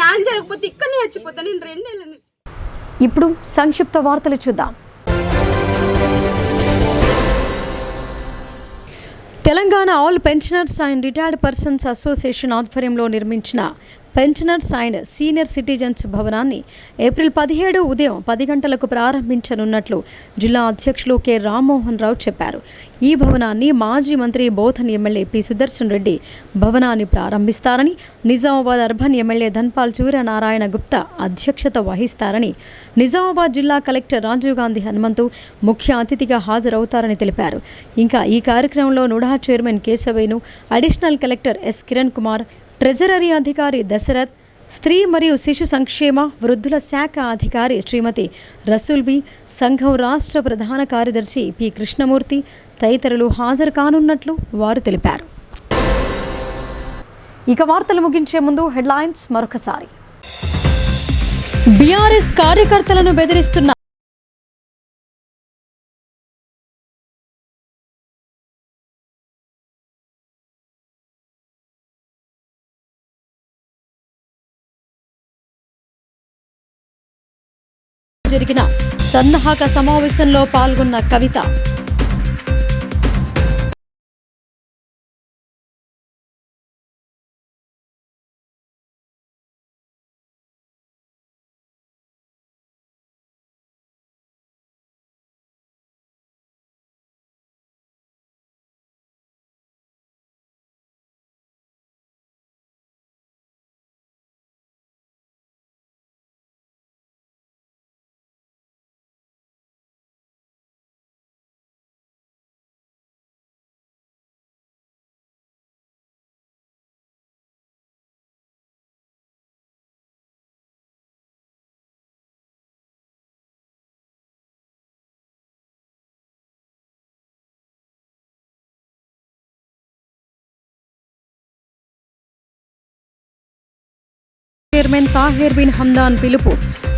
S15: న్యాయం చేయకపోతే ఇక్కడనే చచ్చిపోతా నేను 2 ఏళ్ళ నుంచి.
S1: ఇప్పుడు సంక్షిప్త వార్తలు చూద్దాం. Telangana all pensioners and retired persons association ఆధ్వర్యంలో నిర్మించిన పెన్షనర్స్ అండ్ సీనియర్ సిటిజన్స్ భవనాన్ని ఏప్రిల్ 17 ఉదయం 10 గంటలకు ప్రారంభించనున్నట్లు జిల్లా అధ్యక్షులు కె రామ్మోహన్ రావు చెప్పారు. ఈ భవనాన్ని మాజీ మంత్రి బోధన్ ఎమ్మెల్యే పి సుదర్శన్ రెడ్డి భవనాన్ని ప్రారంభిస్తారని, నిజామాబాద్ అర్బన్ ఎమ్మెల్యే ధన్పాల్ సూర్యనారాయణ గుప్తా అధ్యక్షత వహిస్తారని, నిజామాబాద్ జిల్లా కలెక్టర్ రాజీవ్ గాంధీ హనుమంతు ముఖ్య అతిథిగా హాజరవుతారని తెలిపారు. ఇంకా ఈ కార్యక్రమంలో NUDA chairman Keshavenu, additional collector S Kiran Kumar, treasury అధికారి దశరథ్, స్త్రీ మరియు శిశు సంక్షేమ వృద్ధుల శాఖ అధికారి శ్రీమతి రసూల్బీ, సంఘం రాష్ట్ర ప్రధాన కార్యదర్శి పి కృష్ణమూర్తి తదితరులు హాజరు కానున్నట్లు వారు తెలిపారు. ఇక వార్తలు ముగించే ముందు హెడ్లైన్స్ మరొకసారి. బీఆర్ఎస్ కార్యకర్తలను బెదిరిస్తున్న జరిగిన సన్నాహక సమావేశంలో పాల్గొన్న కవిత. చైర్మన్ తాహెర్ బిన్ హమ్దాన్ పిలుపు.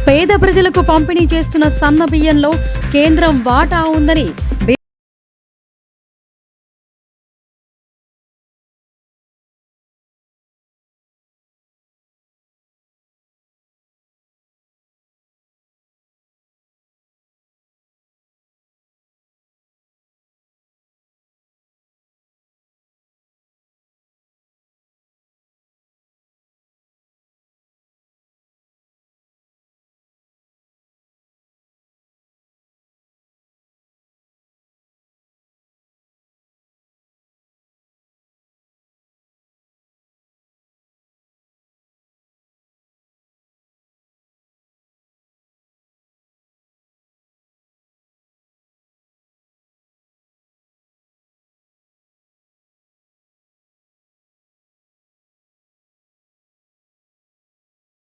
S1: పేద ప్రజలకు పంపిణీ చేస్తున్న సన్న బియ్యంలో కేంద్రం వాటా ఉందని